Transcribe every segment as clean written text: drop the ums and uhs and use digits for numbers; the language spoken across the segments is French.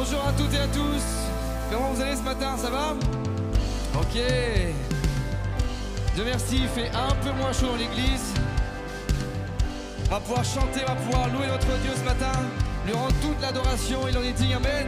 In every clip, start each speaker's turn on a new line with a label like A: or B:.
A: Bonjour à toutes et à tous. Comment vous allez ce matin, ça va? Ok. Dieu merci, il fait un peu moins chaud dans l'église. On va pouvoir chanter, on va pouvoir louer notre Dieu ce matin, lui rendre toute l'adoration, il en est digne, amen.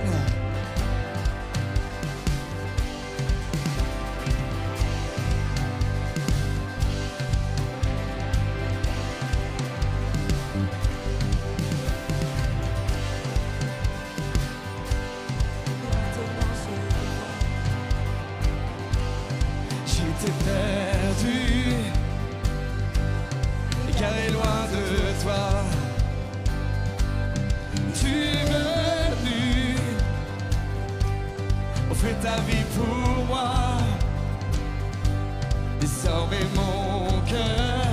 A: J'étais perdu, égaré loin de toi. Tu es venu, offrir ta vie pour moi. Désormais mon cœur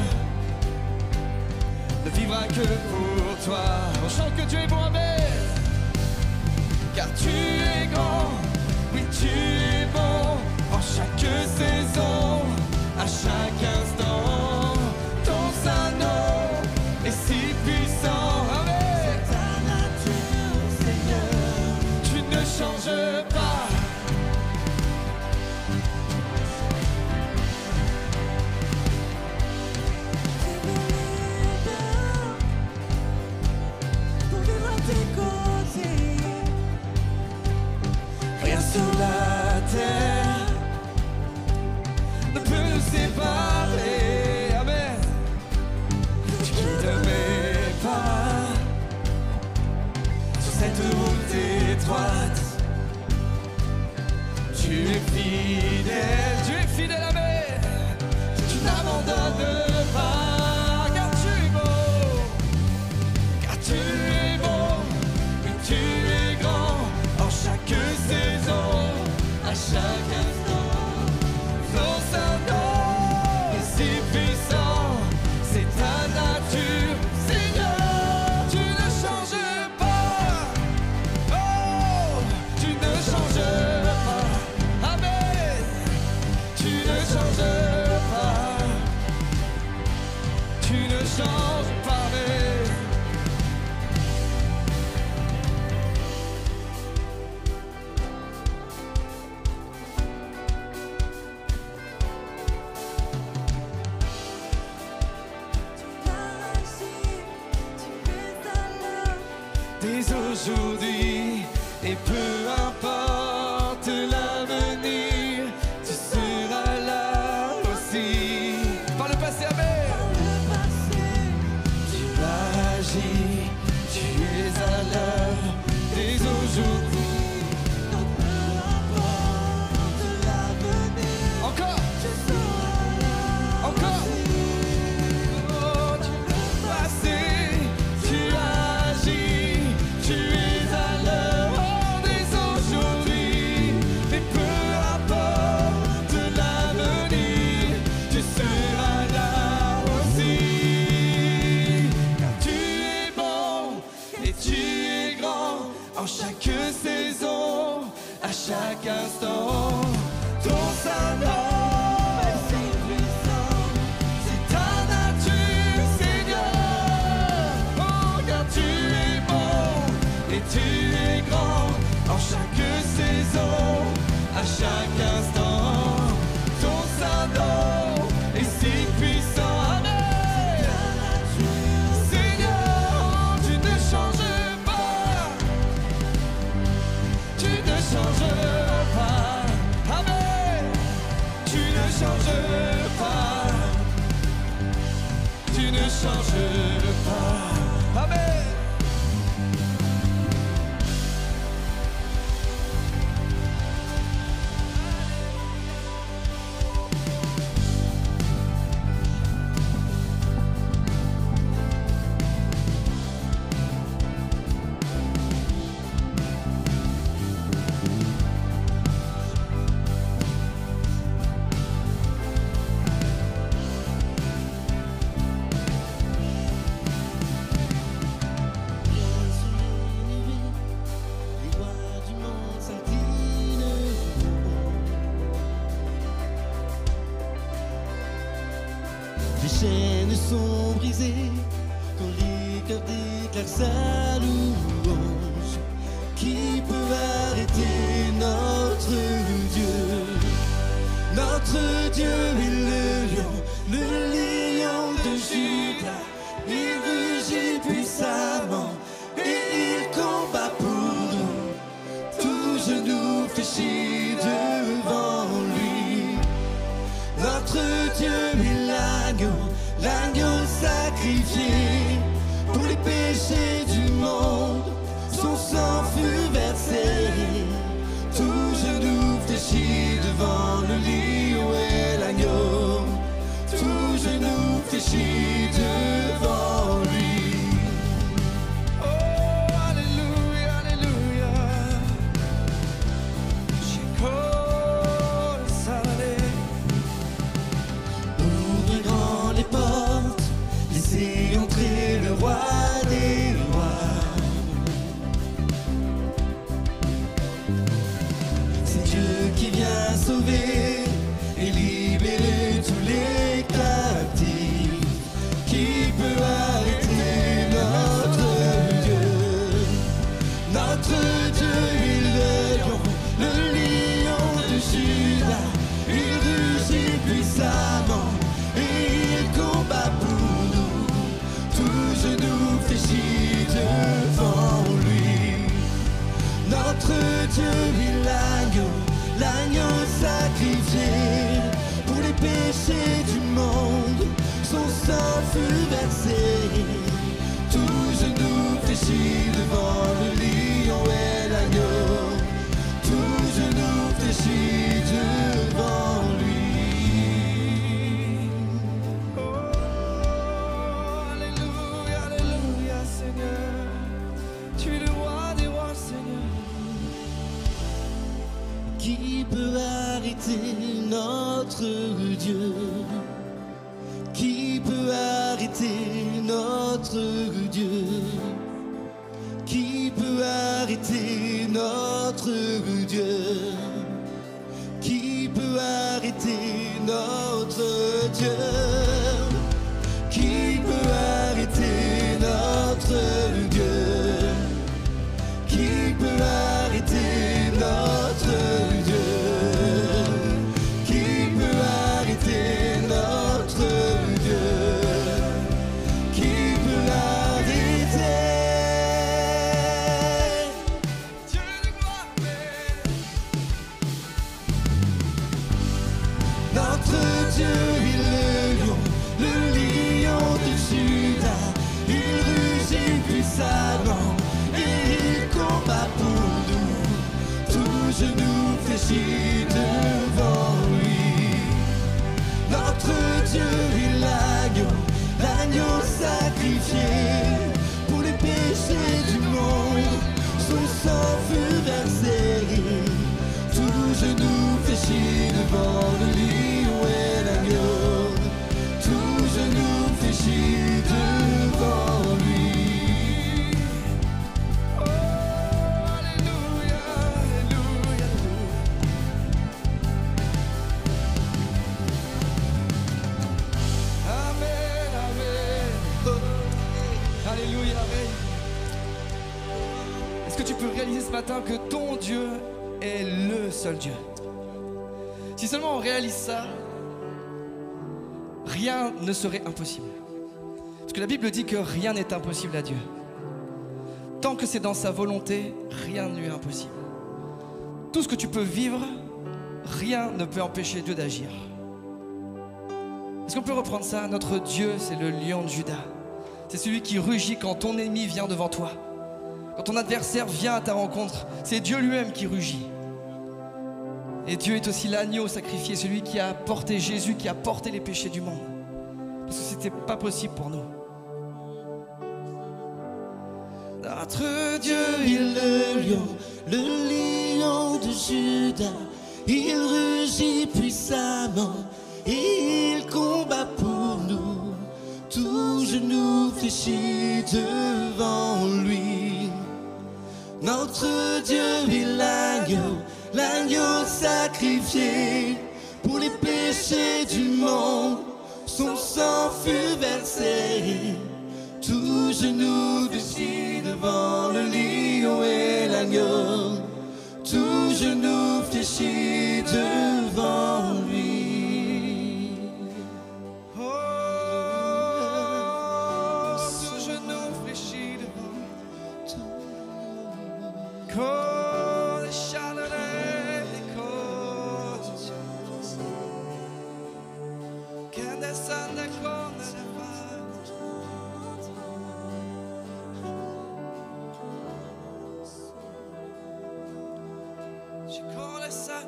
A: ne vivra que pour toi. On chante que tu es bon, amen. Car tu es grand, oui tu es bon. En chaque saison, à chaque instant, ton Saint-Nom est si puissant. Amen. C'est ta nature, Seigneur. Tu ne changes pas. Tu me libères pour vivre à tes côtés. Rien sur la terre ne peut nous séparer, amen. Tu quittes mes pas sur cette route étroite. Tu es fidèle, amen. Tu n'abandonnes pas, car tu es beau, car tu es beau, oui tu es grand. En chaque saison, à chaque instant. Ton Saint-Nom est si puissant, c'est ta nature, Seigneur. Tu ne changes pas, oh, tu ne changes pas, amen. Tu ne changes pas, tu ne changes pas, amen. Dès aujourd'hui, et peu importe l'avenir, tu seras là aussi. Par le passé, amen. Tu agis, tu es à l'œuvre. Dès aujourd'hui, peu importe l'avenir. Encore, tu seras là. Encore. Oh, tu peux passer, tu agis. Tu es à l'heure dès aujourd'hui, mais peu importe l'avenir, tu seras là aussi. Car tu es bon et tu es grand, en chaque saison, à chaque instant, ton Saint-Nom est si puissant, c'est ta nature, Seigneur. Oh, car tu es bon et tu es grand, en chaque saison, à chaque instant, ton Saint-Nom est si puissant, amen. Seigneur, tu ne changes pas, tu ne changes pas, amen. Tu ne changes pas, tu ne changes pas, amen.
B: Les chaînes sont brisées quand les cœurs déclarent sa louange. Qui peut arrêter notre Dieu? Notre Dieu est le lion de Juda. Il rugit puissamment et il combat pour nous. Tout genou fléchit devant lui. Notre Dieu est l'agneau sacrifié pour les péchés du monde. Son sang fut versé. Tout genou fléchit devant le lion et l'agneau. Tout genou fléchit devant lui.
A: Oh, alléluia, alléluia. Shekol Salé.
B: Ouvrez grand les portes, laissez entrer le roi des rois. C'est Dieu qui vient sauver et libérer tous les captifs. Qui peut arrêter notre Dieu? Notre Dieu est le lion de Juda. Il rugit puissamment et il combat pour nous. Tout genou fléchit devant lui. Notre Dieu est l'agneau sacrifié pour les péchés du monde. Son sang fut versé. Tout genou fléchit devant le lion et l'agneau. Tout genou fléchit devant lui.
A: Oh, alléluia, alléluia, Seigneur. Tu es le roi des rois, Seigneur.
B: Qui peut arrêter notre Dieu? Qui peut arrêter notre Dieu? Qui peut arrêter notre Dieu? Qui peut arrêter notre Dieu? Qui peut arrêter notre Dieu? Qui peut arrêter notre Dieu? Qui peut arrêter notre Dieu? Qui peut l'arrêter?
A: Dieu de gloire.
B: Notre Dieu est le lion de Juda. Il rugit puissamment et il combat pour nous. Tout genou fléchit devant lui. Notre Dieu est l'agneau sacrifié pour les péchés du monde. Son sang fut versé. Tout genou fléchit devant le lion et l'agneau. Tout genou fléchit devant lui.
A: Oh, alléluia, alléluia, alléluia. Amen, amen. Alléluia, amen. Est-ce que tu peux réaliser ce matin que ton Dieu est le seul Dieu? Si seulement on réalise ça, rien ne serait impossible. Parce que la Bible dit que rien n'est impossible à Dieu. Tant que c'est dans sa volonté, rien ne lui est impossible. Tout ce que tu peux vivre, rien ne peut empêcher Dieu d'agir. Est-ce qu'on peut reprendre ça? Notre Dieu, c'est le lion de Juda. C'est celui qui rugit quand ton ennemi vient devant toi. Quand ton adversaire vient à ta rencontre, c'est Dieu lui-même qui rugit. Et Dieu est aussi l'agneau sacrifié, celui qui a porté Jésus, qui a porté les péchés du monde. Parce que c'était pas possible pour nous.
B: Notre Dieu est le lion de Juda. Il rugit puissamment et il combat pour nous. Tout genou fléchit devant lui. Notre Dieu est l'agneau sacrifié pour les péchés du monde. Son sang fut versé. Tout genou fléchit devant le lion et l'agneau. Tout genou fléchit devant lui.
A: Oh, tout genou fléchit devant. Quand les chandeliers écoutent, quand descendent la corne de la pâte. Je connais ça,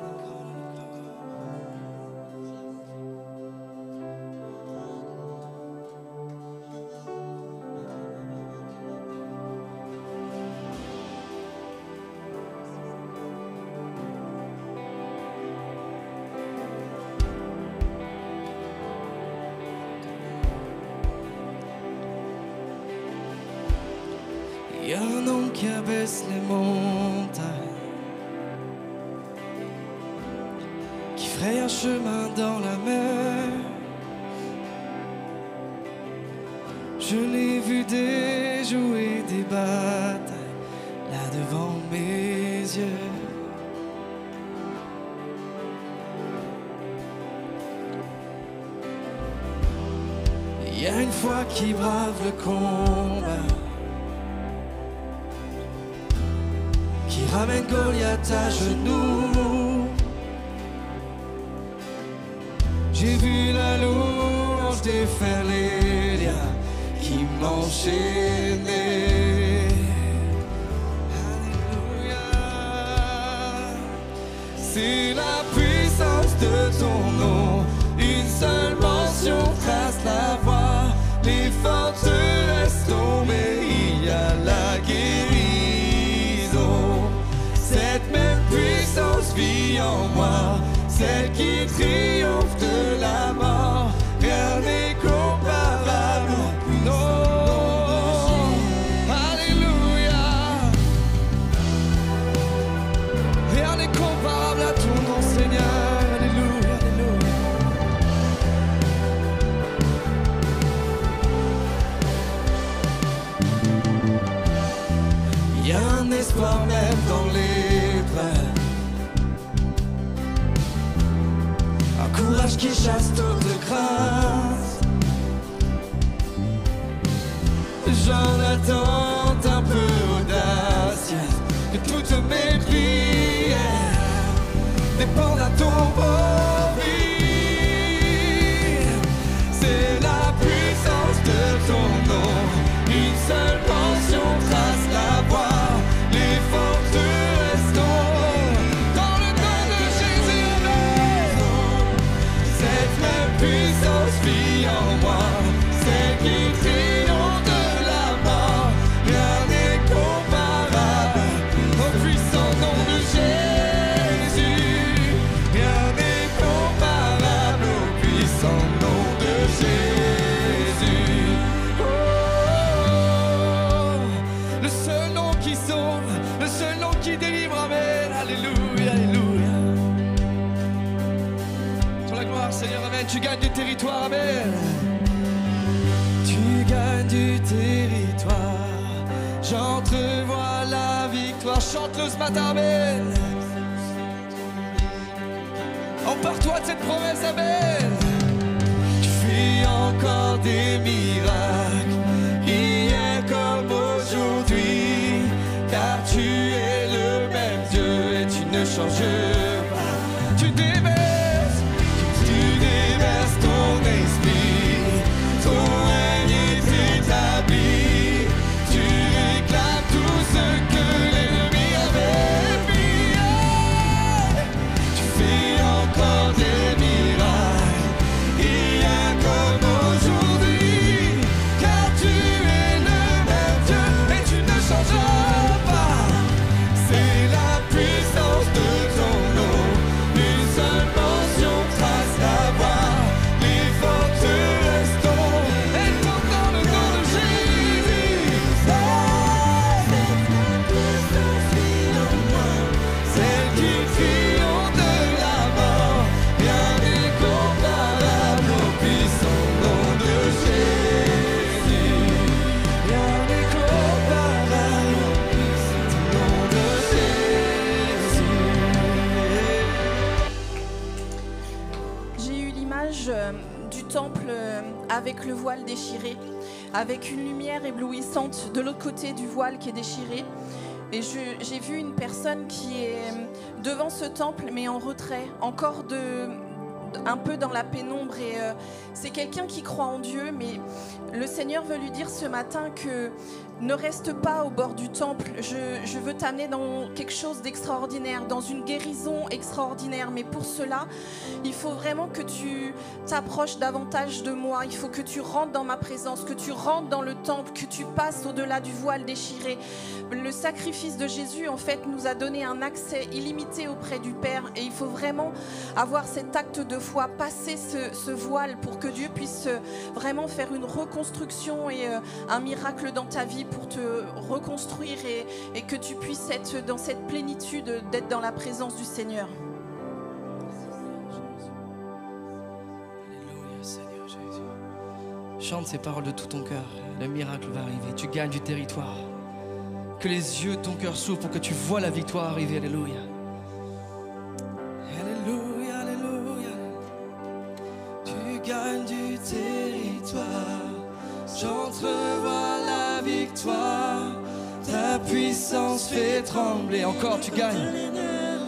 A: il y a un nom qui abaisse les montagnes, qui fraye un chemin dans la mer. Je l'ai vu déjouer des batailles là devant mes yeux. Il y a une foi qui brave le combat, qui ramène Goliath à genoux. J'ai vu la louange défaire les liens qui m'enchaînaient. Alléluia. C'est la puissance de ton nom, une seule mention trace la voie. Les forteresses tombées, il y a la guérison. Cette même puissance vit en moi, celle qui triomphe de la mort. Rien n'est comparable, non. Alléluia. Rien n'est comparable à ton nom, Seigneur. Alléluia, alléluia. Il y a un espoir même dans l'épreuve, un courage qui chasse toute crainte. J'en attends un peu audacieux, que toutes mes prières dépendent à ton profit. C'est la puissance de ton nom, une seule mention trace la voie. Les forteresses tombent dans le nom de Jésus. Cette même puissance vit en moi, celle qui triomphe de la mort. Rien n'est comparable au puissant nom de Jésus. Rien n'est comparable au puissant nom de Jésus. Oh, le seul nom qui sauve, le seul nom qui délivre. Amen. Alléluia, alléluia. Sur la gloire, Seigneur, amen. Tu gagnes du territoire, amen. Tu gagnes du territoire. J'entrevois la victoire. Chante-le ce matin, amen. Empare-toi de cette promesse, amen. Tu fais encore des miracles, hier comme aujourd'hui, car tu es le même Dieu et tu ne changes pas. Tu déverses ton esprit, ton règne est établi. Tu réclames tout ce que l'ennemi avait pillé. Tu fais encore des miracles, hier comme aujourd'hui.
C: avec le voile déchiré, avec une lumière éblouissante de l'autre côté du voile qui est déchiré. Et j'ai vu une personne qui est devant ce temple, mais en retrait, encore un peu dans la pénombre. Et c'est quelqu'un qui croit en Dieu, mais le Seigneur veut lui dire ce matin que ne reste pas au bord du temple. Je veux t'amener dans quelque chose d'extraordinaire, dans une guérison extraordinaire. Mais pour cela, il faut vraiment que tu t'approches davantage de moi. Il faut que tu rentres dans ma présence, que tu rentres dans le temple, que tu passes au-delà du voile déchiré. Le sacrifice de Jésus, en fait, nous a donné un accès illimité auprès du Père. Et il faut vraiment avoir cet acte de foi, passer ce voile pour que Dieu puisse vraiment faire une reconstruction et un miracle dans ta vie pour te reconstruire et que tu puisses être dans cette plénitude, d'être dans la présence du Seigneur.
A: Alléluia, Seigneur Jésus. Chante ces paroles de tout ton cœur. Le miracle va arriver. Tu gagnes du territoire. Que les yeux de ton cœur s'ouvrent pour que tu vois la victoire arriver. Alléluia. Alléluia, alléluia. Tu gagnes du territoire. J'entrevois la victoire. Ta puissance fait trembler. Encore, tu gagnes.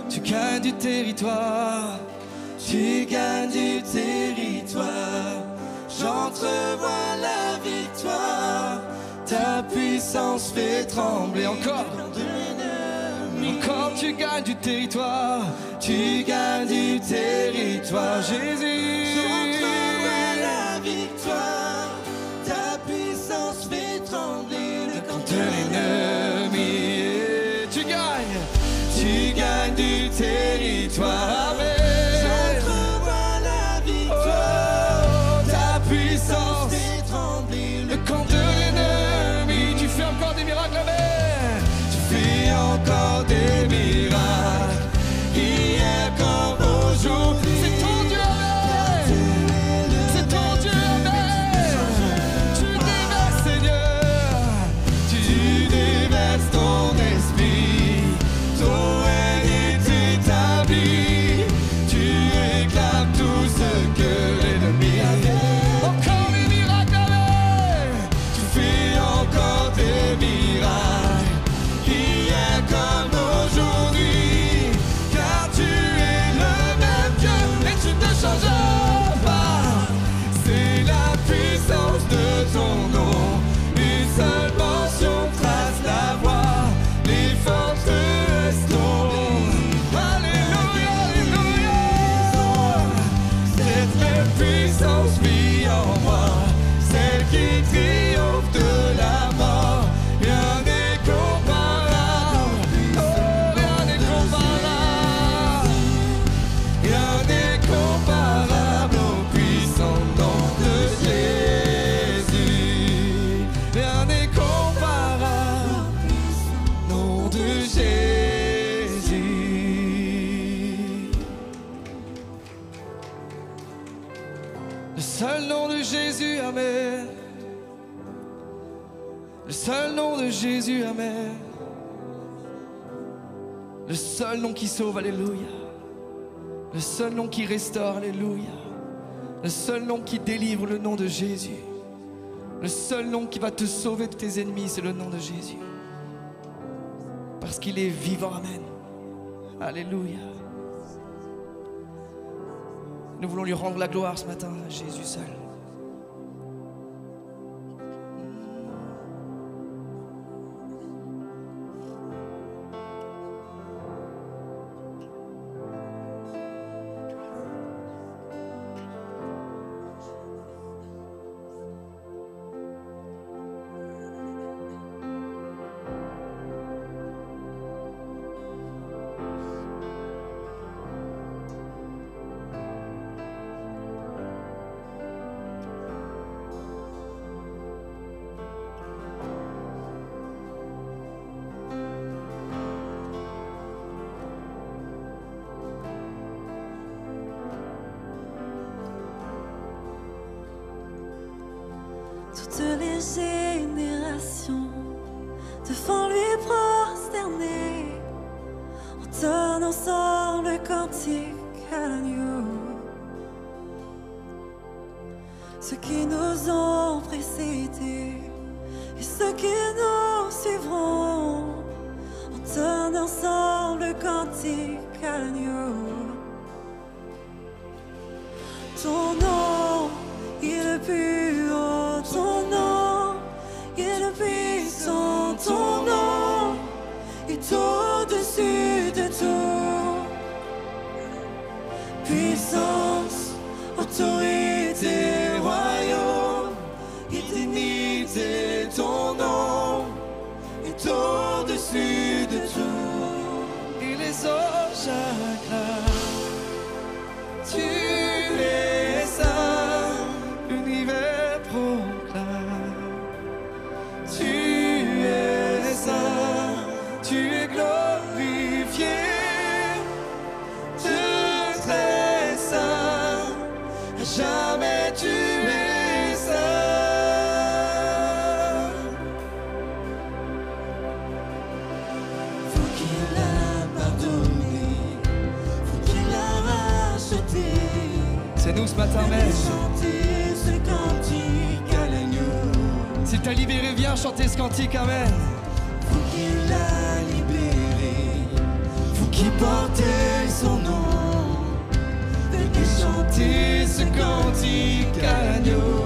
A: Tu gagnes du territoire. Tu gagnes du territoire. J'entrevois la victoire. Ta puissance fait trembler. Encore. Encore, tu gagnes du territoire. Tu gagnes du territoire, Jésus. J'entrevois la victoire. Ta puissance fait trembler le camp de l'ennemi. Tu gagnes du territoire. Amen. J'entrevois la victoire. Ta puissance fait trembler le camp de l'ennemi. Tu fais encore des miracles, amen. Tu fais encore des miracles. Hier comme aujourd'hui. C'est ton Dieu, amen. C'est ton Dieu, amen. Tu déverses, Seigneur. Tu déverses ton esprit. Ton règne est établi. Tu réclames tout ce que l'ennemi avait. Encore des miracles, amen. Tu fais encore des miracles. Hier comme aujourd'hui. Car tu es le même Dieu et tu ne changes pas. C'est la puissance de ton nom. Une seule mention trace la voie. Les forteresses tombent. Alléluia, alléluia. Cette même puissance vit en moi. Celle qui triomphe de la mort. Rien n'est comparable. Oh, rien n'est comparable. Rien n'est comparable au puissant nom de Jésus. Rien n'est comparable au nom de Jésus. Le seul nom de Jésus, amen. Le seul nom de Jésus, amen. Le seul nom qui sauve, alléluia. Le seul nom qui restaure, alléluia. Le seul nom qui délivre, le nom de Jésus. Le seul nom qui va te sauver de tes ennemis, c'est le nom de Jésus. Parce qu'il est vivant, amen. Alléluia. Nous voulons lui rendre la gloire ce matin, à Jésus seul.
D: Toutes les générations devant lui prosterner, entonnent ensemble le cantique à l'agneau. Ce qui nous nous ont précédés et ceux qui nous suivront entonnent ensemble le cantique à l'agneau. Ton nom est le plus haut, ton nom est le puissant, ton nom est au-dessus de tout. Puissance, autorité, royaume et dignité, ton nom est au-dessus de tout.
A: Et les anges acclament, tu es saint, l'univers proclame, tu es saint, tu es glorifié, tu es saint, à jamais tu es saint.
B: Vous qui l'a pardonné, vous qui l'a racheté,
A: C'est nous ce matin même.
B: chantez ce cantique à l'agneau.
A: S'il t'a libéré, viens chanter ce cantique, amen.
B: Vous qui l'a libéré, vous qui portez son nom, venez chanter ce cantique à l'agneau.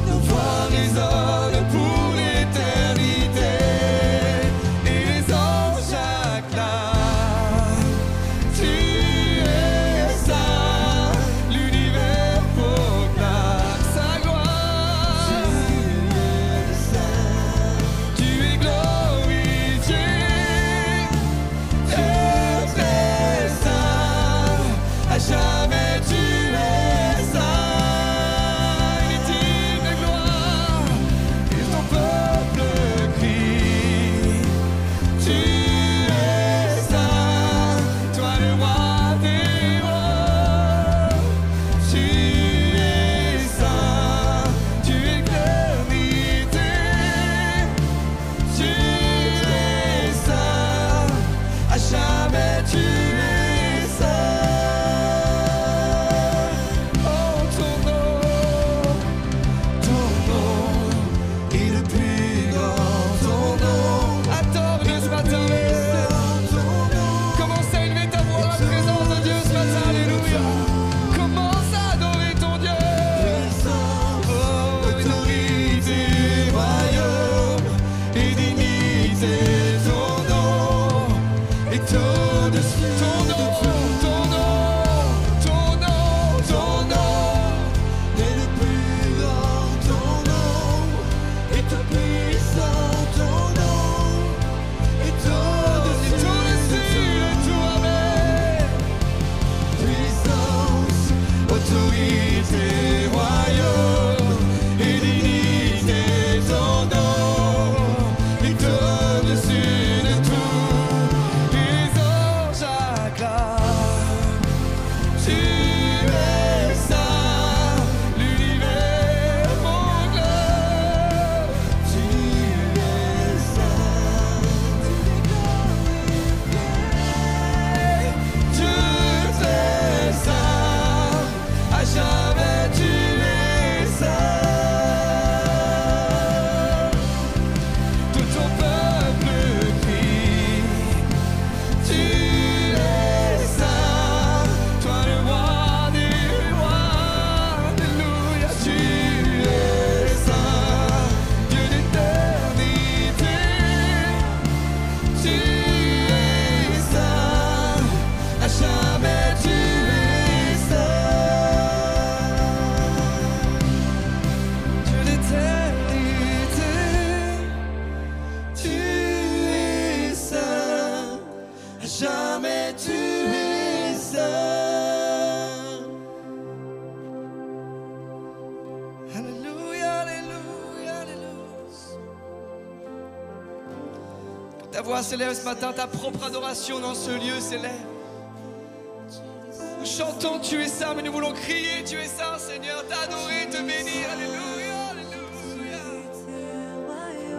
A: Nos voix résonnent pour l'éternité et les anges acclament. Tu es saint, l'univers proclame sa gloire. Tu es glorifié, tu es saint, à jamais tu es saint. Il est digne de gloire et ton peuple crie. Tu es saint, toi le roi des rois. Tu es saint, tu es éternité. Tu es saint, à jamais tu es saint. Oh, ton nom est le plus grand. Ton nom, attends Dieu ce matin. Commence à élever ta voix à la présence de Dieu ce matin, alléluia. Commence à adorer ton Dieu. Oh, autorité, royaume et dignité, ton nom est au-dessus. Ton nom, ton nom
B: est le plus grand, ton nom est tout puissant, ton nom est au-dessus
A: de tout, amen.
B: puissance,
A: Autorité, royaume et dignité, ton nom est au-dessus de tout. Les anges acclament, tu es saint, l'univers proclame.
B: tu es saint,
A: Tu es saint, à jamais tu es saint. Tout ton peuple crie. Tu es saint, toi le roi des rois. Alléluia. Tu es saint, Dieu d'éternité. Tu es saint, à jamais tu es saint. Dieu d'éternité, tu es saint, à jamais tu es saint. Alléluia, alléluia, alléluia. Que ta voix s'élève ce matin, ta propre adoration dans ce lieu s'élève. Nous chantons tu es saint, mais nous voulons crier tu es saint, Seigneur, t'adorer, te bénir. Alléluia, alléluia.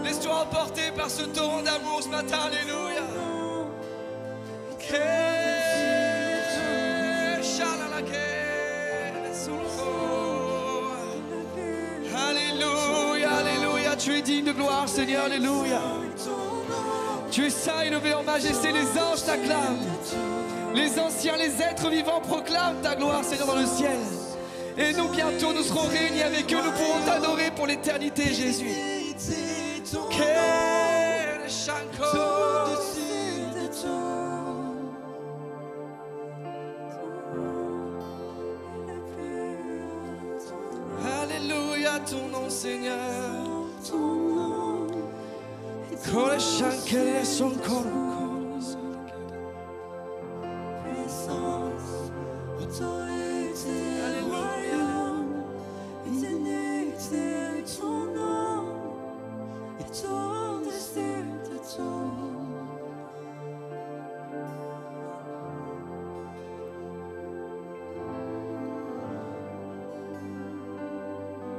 A: Laisse-toi emporter par ce torrent d'amour ce matin, alléluia. Shalalake, sul tu es digne de gloire, Seigneur, alléluia. Tu es saint, élevé en majesté, les anges t'acclament. Les anciens, les êtres vivants proclament ta gloire, Seigneur, dans le ciel. Et nous, bientôt, nous serons réunis avec eux, nous pourrons t'adorer pour l'éternité, Jésus. Alléluia, ton nom, Seigneur.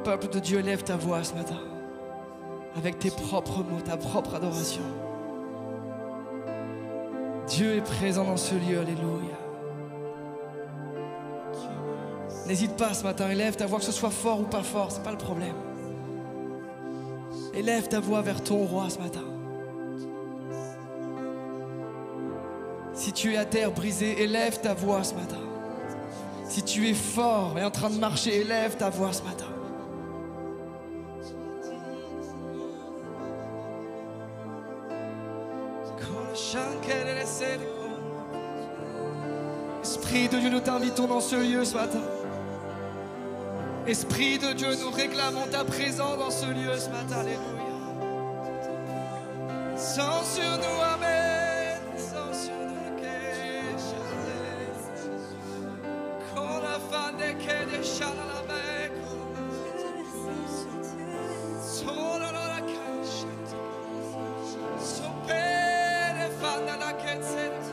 A: Peuple de Dieu, lève ta voix ce matin avec tes propres mots, ta propre adoration. Dieu est présent dans ce lieu, alléluia. N'hésite pas ce matin, élève ta voix, que ce soit fort ou pas fort, c'est pas le problème. Élève ta voix vers ton roi ce matin. Si tu es à terre brisée, élève ta voix ce matin. Si tu es fort et en train de marcher, élève ta voix ce matin. Esprit de Dieu, nous t'invitons dans ce lieu ce matin. Esprit de Dieu, nous réclamons ta présence dans ce lieu ce matin, alléluia. Sans sur nous, amen. Sans sur nous, qu'on a fait des quais des chats à la mer. Son la cache. Son père est fan à la quête, c'est le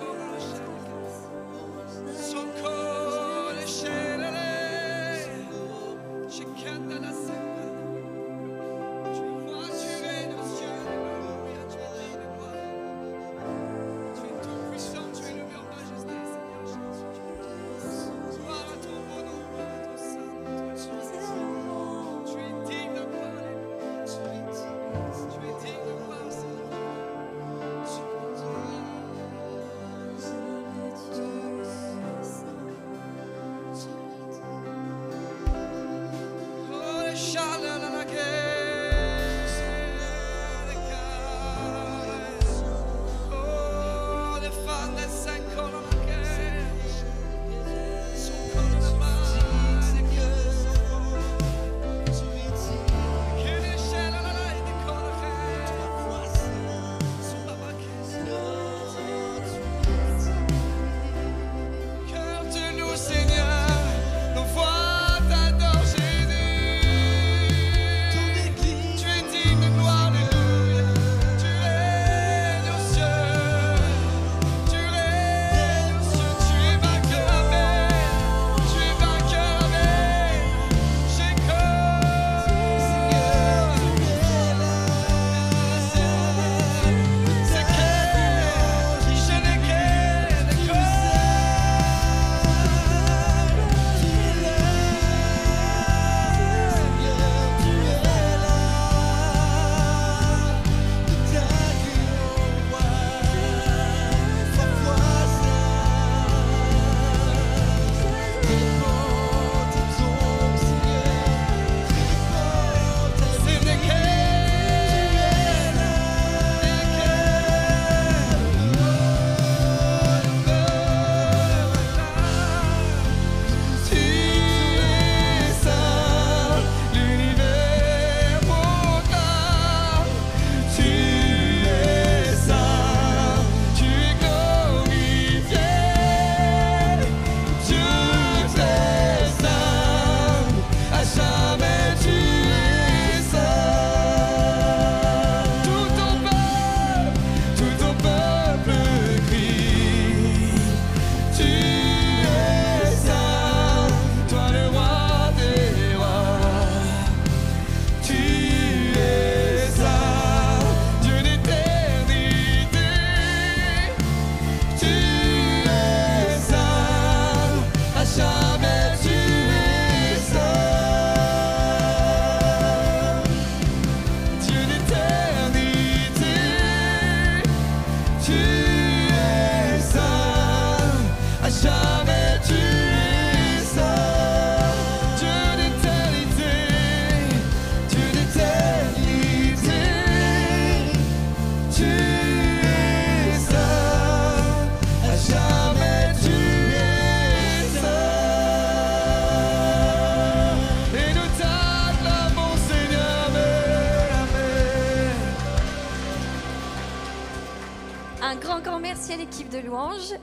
E: après l'équipe de louange,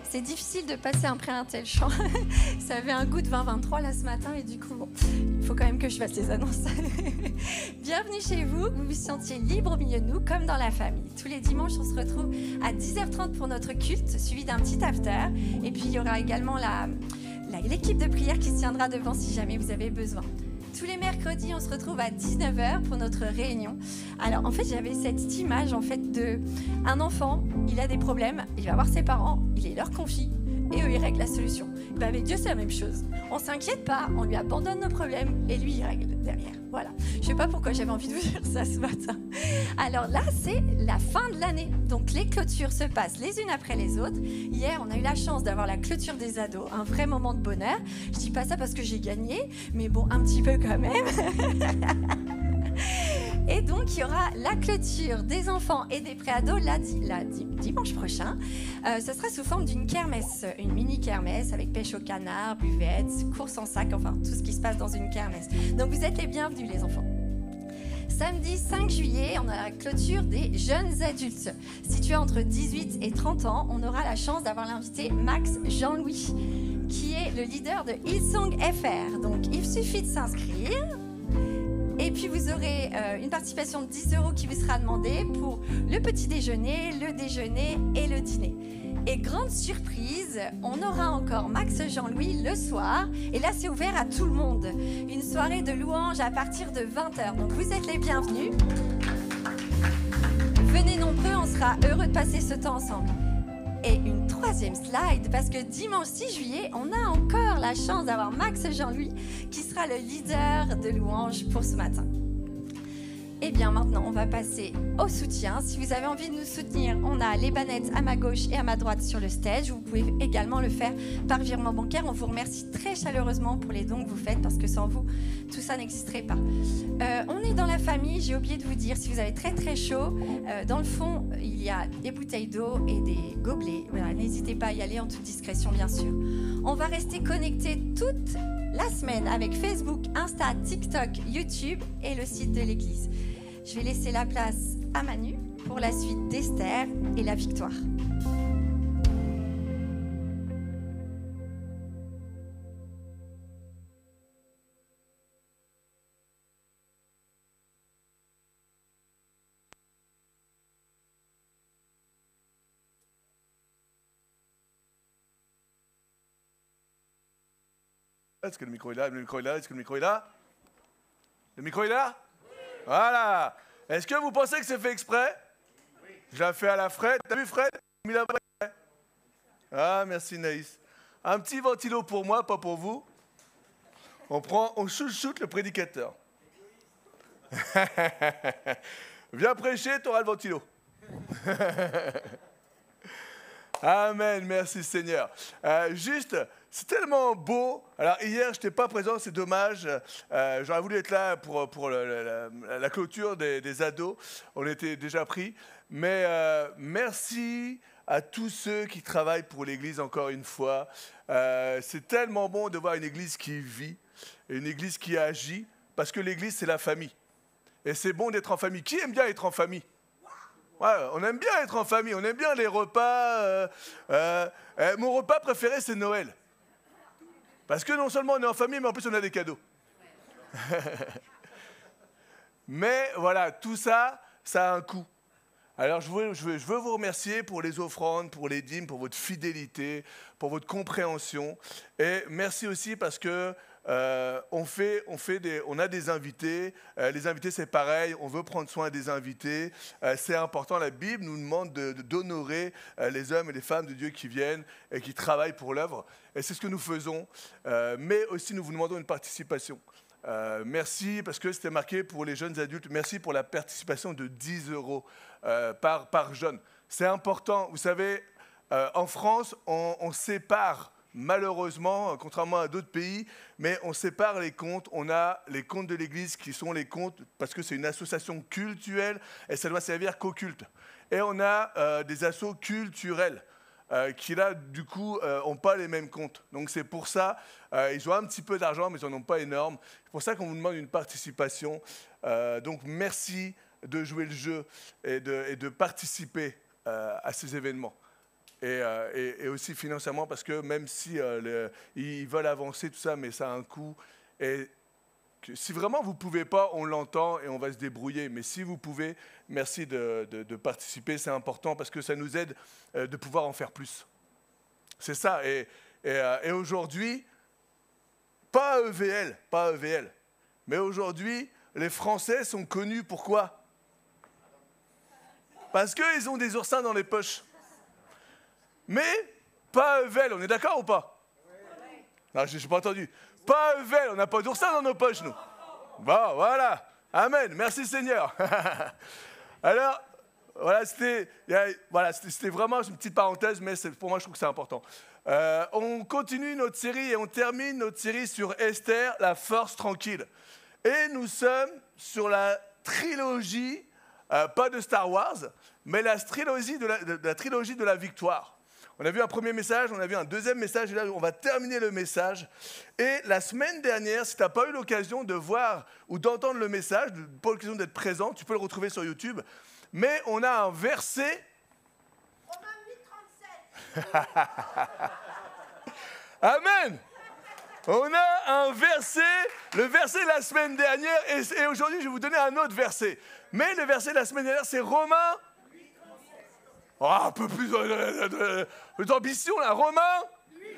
E: c'est difficile de passer après un tel chant. Ça avait un goût de 20-23 là ce matin et du coup, bon, il faut quand même que je fasse les annonces. Bienvenue chez vous, vous vous sentiez libre au milieu de nous comme dans la famille. Tous les dimanches, on se retrouve à 10h30 pour notre culte, suivi d'un petit after. Et puis, il y aura également l'équipe de prière qui se tiendra devant si jamais vous avez besoin. Tous les mercredis, on se retrouve à 19h pour notre réunion. Alors, en fait, j'avais cette image d'un enfant, il a des problèmes, il va voir ses parents, il les leur confie et eux, ils règlent la solution. Ben, avec Dieu, c'est la même chose. On ne s'inquiète pas, on lui abandonne nos problèmes et lui, il règle derrière. Voilà. Je ne sais pas pourquoi j'avais envie de vous dire ça ce matin. Alors là, c'est la fin de l'année. Donc, les clôtures se passent les unes après les autres. Hier, on a eu la chance d'avoir la clôture des ados, un vrai moment de bonheur. Je ne dis pas ça parce que j'ai gagné, mais bon, un petit peu quand même. Et donc, il y aura la clôture des enfants et des préados dimanche prochain. Ce sera sous forme d'une kermesse, une mini-kermesse avec pêche au canard, buvette, course en sac, enfin tout ce qui se passe dans une kermesse. Donc, vous êtes les bienvenus, les enfants. Samedi 5 juillet, on a la clôture des jeunes adultes. Situés entre 18 et 30 ans, on aura la chance d'avoir l'invité Max Jean-Louis, qui est le leader de Hillsong FR. Donc, il suffit de s'inscrire. Et puis, vous aurez une participation de 10 € qui vous sera demandée pour le petit déjeuner, le déjeuner et le dîner. Et grande surprise, on aura encore Max Jean-Louis le soir. Et là, c'est ouvert à tout le monde. Une soirée de louange à partir de 20h. Donc, vous êtes les bienvenus. Venez nombreux, on sera heureux de passer ce temps ensemble. Et une troisième slide, parce que dimanche 6 juillet, on a encore la chance d'avoir Max Jean-Louis qui sera le leader de louange pour ce matin. Et bien maintenant, on va passer au soutien. Si vous avez envie de nous soutenir, on a les bannettes à ma gauche et à ma droite sur le stage. Vous pouvez également le faire par virement bancaire. On vous remercie très chaleureusement pour les dons que vous faites parce que sans vous, tout ça n'existerait pas. On est dans la famille. J'ai oublié de vous dire, si vous avez très très chaud, dans le fond, il y a des bouteilles d'eau et des gobelets. Voilà, n'hésitez pas à y aller en toute discrétion, bien sûr. On va rester connectés toute la semaine avec Facebook, Insta, TikTok, YouTube et le site de l'église. Je vais laisser la place à Manu pour la suite d'Esther et la victoire.
F: Est-ce que le micro est là? Le micro est là? Est-ce que le micro est là? Le micro est là? Oui. Voilà. Est-ce que vous pensez que c'est fait exprès? Oui. Je l'ai fait à la Fred. T'as vu Fred? Ah, merci Naïs. Un petit ventilo pour moi, pas pour vous. On chouchoute le prédicateur. Viens prêcher, tu auras le ventilo. Amen, merci Seigneur. C'est tellement beau. Alors hier, je n'étais pas présent, c'est dommage. J'aurais voulu être là pour la clôture des ados. On était déjà pris. Mais merci à tous ceux qui travaillent pour l'Église encore une fois. C'est tellement bon de voir une Église qui vit, une Église qui agit, parce que l'Église, c'est la famille. Et c'est bon d'être en famille. Qui aime bien être en famille? Ouais, on aime bien être en famille, on aime bien les repas. Mon repas préféré, c'est Noël. Parce que non seulement on est en famille, mais en plus on a des cadeaux. Mais voilà, tout ça, ça a un coût. Alors je veux vous remercier pour les offrandes, pour les dîmes, pour votre fidélité, pour votre compréhension. Et merci aussi parce que on a des invités. Les invités, c'est pareil. On veut prendre soin des invités. C'est important. La Bible nous demande d'honorer les hommes et les femmes de Dieu qui viennent et qui travaillent pour l'œuvre. Et c'est ce que nous faisons. Mais aussi, nous vous demandons une participation. Merci, parce que c'était marqué pour les jeunes adultes. Merci pour la participation de 10 € par jeune. C'est important. Vous savez, en France, on sépare. Malheureusement, contrairement à d'autres pays, mais on sépare les comptes. On a les comptes de l'Église qui sont les comptes parce que c'est une association cultuelle et ça doit servir qu'au culte. Et on a des assos culturels qui là, du coup, n'ont pas les mêmes comptes. Donc c'est pour ça, ils ont un petit peu d'argent, mais ils n'en ont pas énorme. C'est pour ça qu'on vous demande une participation. Donc merci de jouer le jeu et de participer à ces événements. et aussi financièrement, parce que même si ils veulent avancer, tout ça, mais ça a un coût. Et si vraiment vous ne pouvez pas, on l'entend et on va se débrouiller. Mais si vous pouvez, merci de participer, c'est important parce que ça nous aide de pouvoir en faire plus. C'est ça. Et aujourd'hui, pas EVL, mais aujourd'hui, les Français sont connus pour quoi? Parce qu'ils ont des oursins dans les poches. Mais pas EVL, on est d'accord ou pas? Non, je n'ai pas entendu. Pas EVL, on n'a pas d'oursins dans nos poches, nous. Bon, voilà. Amen. Merci Seigneur. Alors, voilà, c'était vraiment une petite parenthèse, mais pour moi, je trouve que c'est important. On continue notre série et on termine notre série sur Esther, la force tranquille. Et nous sommes sur la trilogie, pas de Star Wars, mais la trilogie de la victoire. On a vu un premier message, on a vu un deuxième message, et là, on va terminer le message. Et la semaine dernière, si tu n'as pas eu l'occasion de voir ou d'entendre le message, pas l'occasion d'être présent, tu peux le retrouver sur YouTube. Mais on a un verset... Romains 8, 37. Amen. On a un verset, le verset de la semaine dernière, et aujourd'hui, je vais vous donner un autre verset. Mais le verset de la semaine dernière, c'est Romains... Oh, un peu plus d'ambition, là. Romains 8,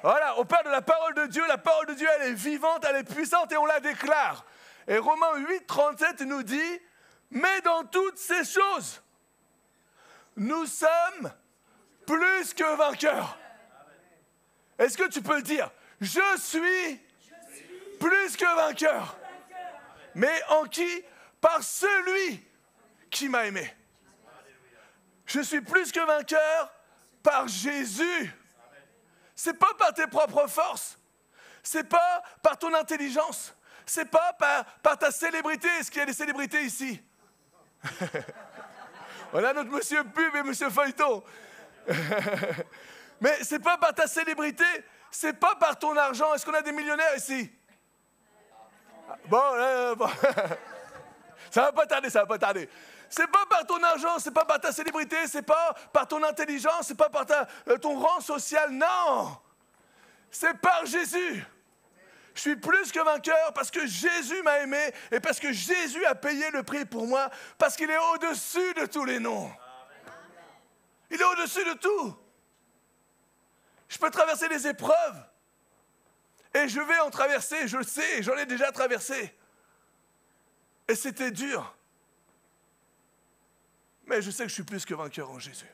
F: voilà, on parle de la parole de Dieu. La parole de Dieu, elle est vivante, elle est puissante et on la déclare. Et Romains 8, 37 nous dit, mais dans toutes ces choses, nous sommes plus que vainqueurs. Est-ce que tu peux le dire? Je suis plus que vainqueur. Mais en qui? Par celui qui m'a aimé. Je suis plus que vainqueur par Jésus. C'est pas par tes propres forces. C'est pas par ton intelligence. C'est pas par ta célébrité. Est-ce qu'il y a des célébrités ici? On a notre monsieur Pub et monsieur Feuilleton. Mais c'est pas par ta célébrité. C'est pas par ton argent. Est-ce qu'on a des millionnaires ici? Bon. Ça va pas tarder. C'est pas par ton argent, c'est pas par ta célébrité, c'est pas par ton intelligence, c'est pas par ton rang social, non! C'est par Jésus. Je suis plus que vainqueur parce que Jésus m'a aimé et parce que Jésus a payé le prix pour moi, parce qu'il est au-dessus de tous les noms. Il est au-dessus de tout. Je peux traverser les épreuves et je vais en traverser, je le sais, j'en ai déjà traversé. Et c'était dur. Mais je sais que je suis plus que vainqueur en Jésus.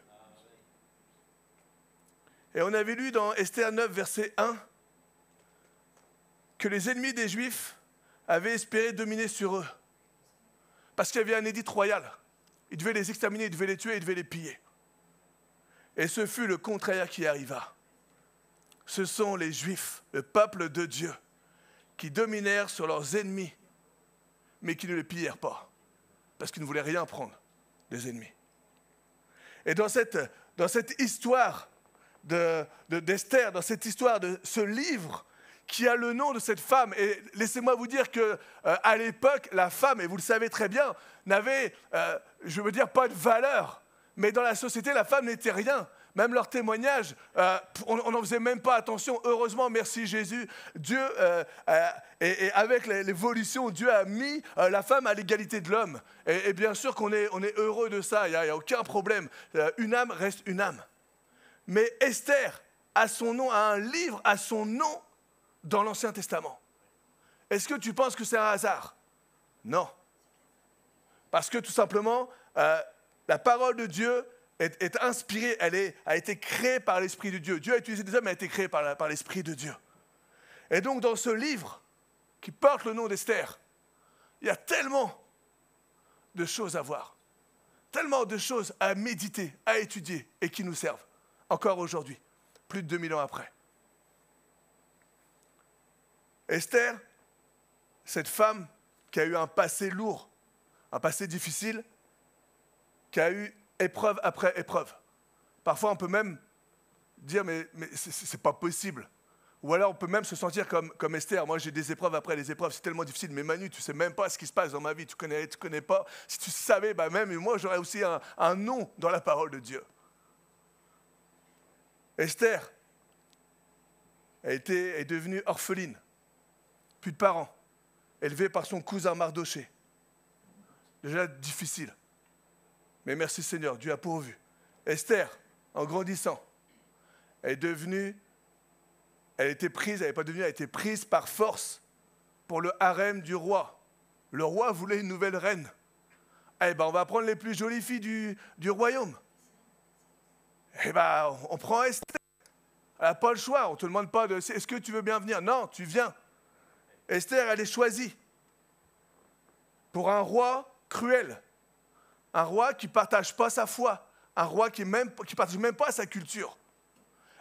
F: Et on avait lu dans Esther 9, verset 1, que les ennemis des Juifs avaient espéré dominer sur eux. Parce qu'il y avait un édit royal. Ils devaient les exterminer, ils devaient les tuer, ils devaient les piller. Et ce fut le contraire qui arriva. Ce sont les Juifs, le peuple de Dieu, qui dominèrent sur leurs ennemis, mais qui ne les pillèrent pas, parce qu'ils ne voulaient rien prendre des ennemis. Et dans cette histoire d'Esther, dans cette histoire de ce livre qui a le nom de cette femme, et laissez-moi vous dire qu'à l'époque, la femme, et vous le savez très bien, n'avait, je veux dire, pas de valeur, mais dans la société, la femme n'était rien. Même leurs témoignages, on n'en faisait même pas attention. Heureusement, merci Jésus, Dieu, et avec l'évolution, Dieu a mis la femme à l'égalité de l'homme. Et bien sûr qu'on est heureux de ça, il n'y a aucun problème. Une âme reste une âme. Mais Esther a son nom, a un livre à son nom dans l'Ancien Testament. Est-ce que tu penses que c'est un hasard? Non. Parce que tout simplement, la parole de Dieu est inspirée, a été créée par l'Esprit de Dieu. Dieu a utilisé des hommes, mais a été créée par l'Esprit de Dieu. Et donc, dans ce livre qui porte le nom d'Esther, il y a tellement de choses à voir, tellement de choses à méditer, à étudier, et qui nous servent encore aujourd'hui, plus de 2000 ans après. Esther, cette femme qui a eu un passé lourd, un passé difficile, qui a eu épreuve après épreuve. Parfois, on peut même dire, mais c'est pas possible. Ou alors, on peut même se sentir comme Esther. Moi, j'ai des épreuves après les épreuves, c'est tellement difficile. Mais Manu, tu sais même pas ce qui se passe dans ma vie. Tu connais pas. Si tu savais, même moi, j'aurais aussi un nom dans la parole de Dieu. Esther est devenue orpheline, plus de parents, élevée par son cousin Mardoché. Déjà difficile. Mais merci Seigneur, Dieu a pourvu. Esther, en grandissant, elle était prise par force pour le harem du roi. Le roi voulait une nouvelle reine. Eh ben, on va prendre les plus jolies filles du royaume. Eh ben, on prend Esther. Elle n'a pas le choix. On ne te demande pas est-ce que tu veux bien venir? Non, tu viens. Esther, elle est choisie pour un roi cruel. Un roi qui ne partage pas sa foi. Un roi qui ne partage même pas sa culture.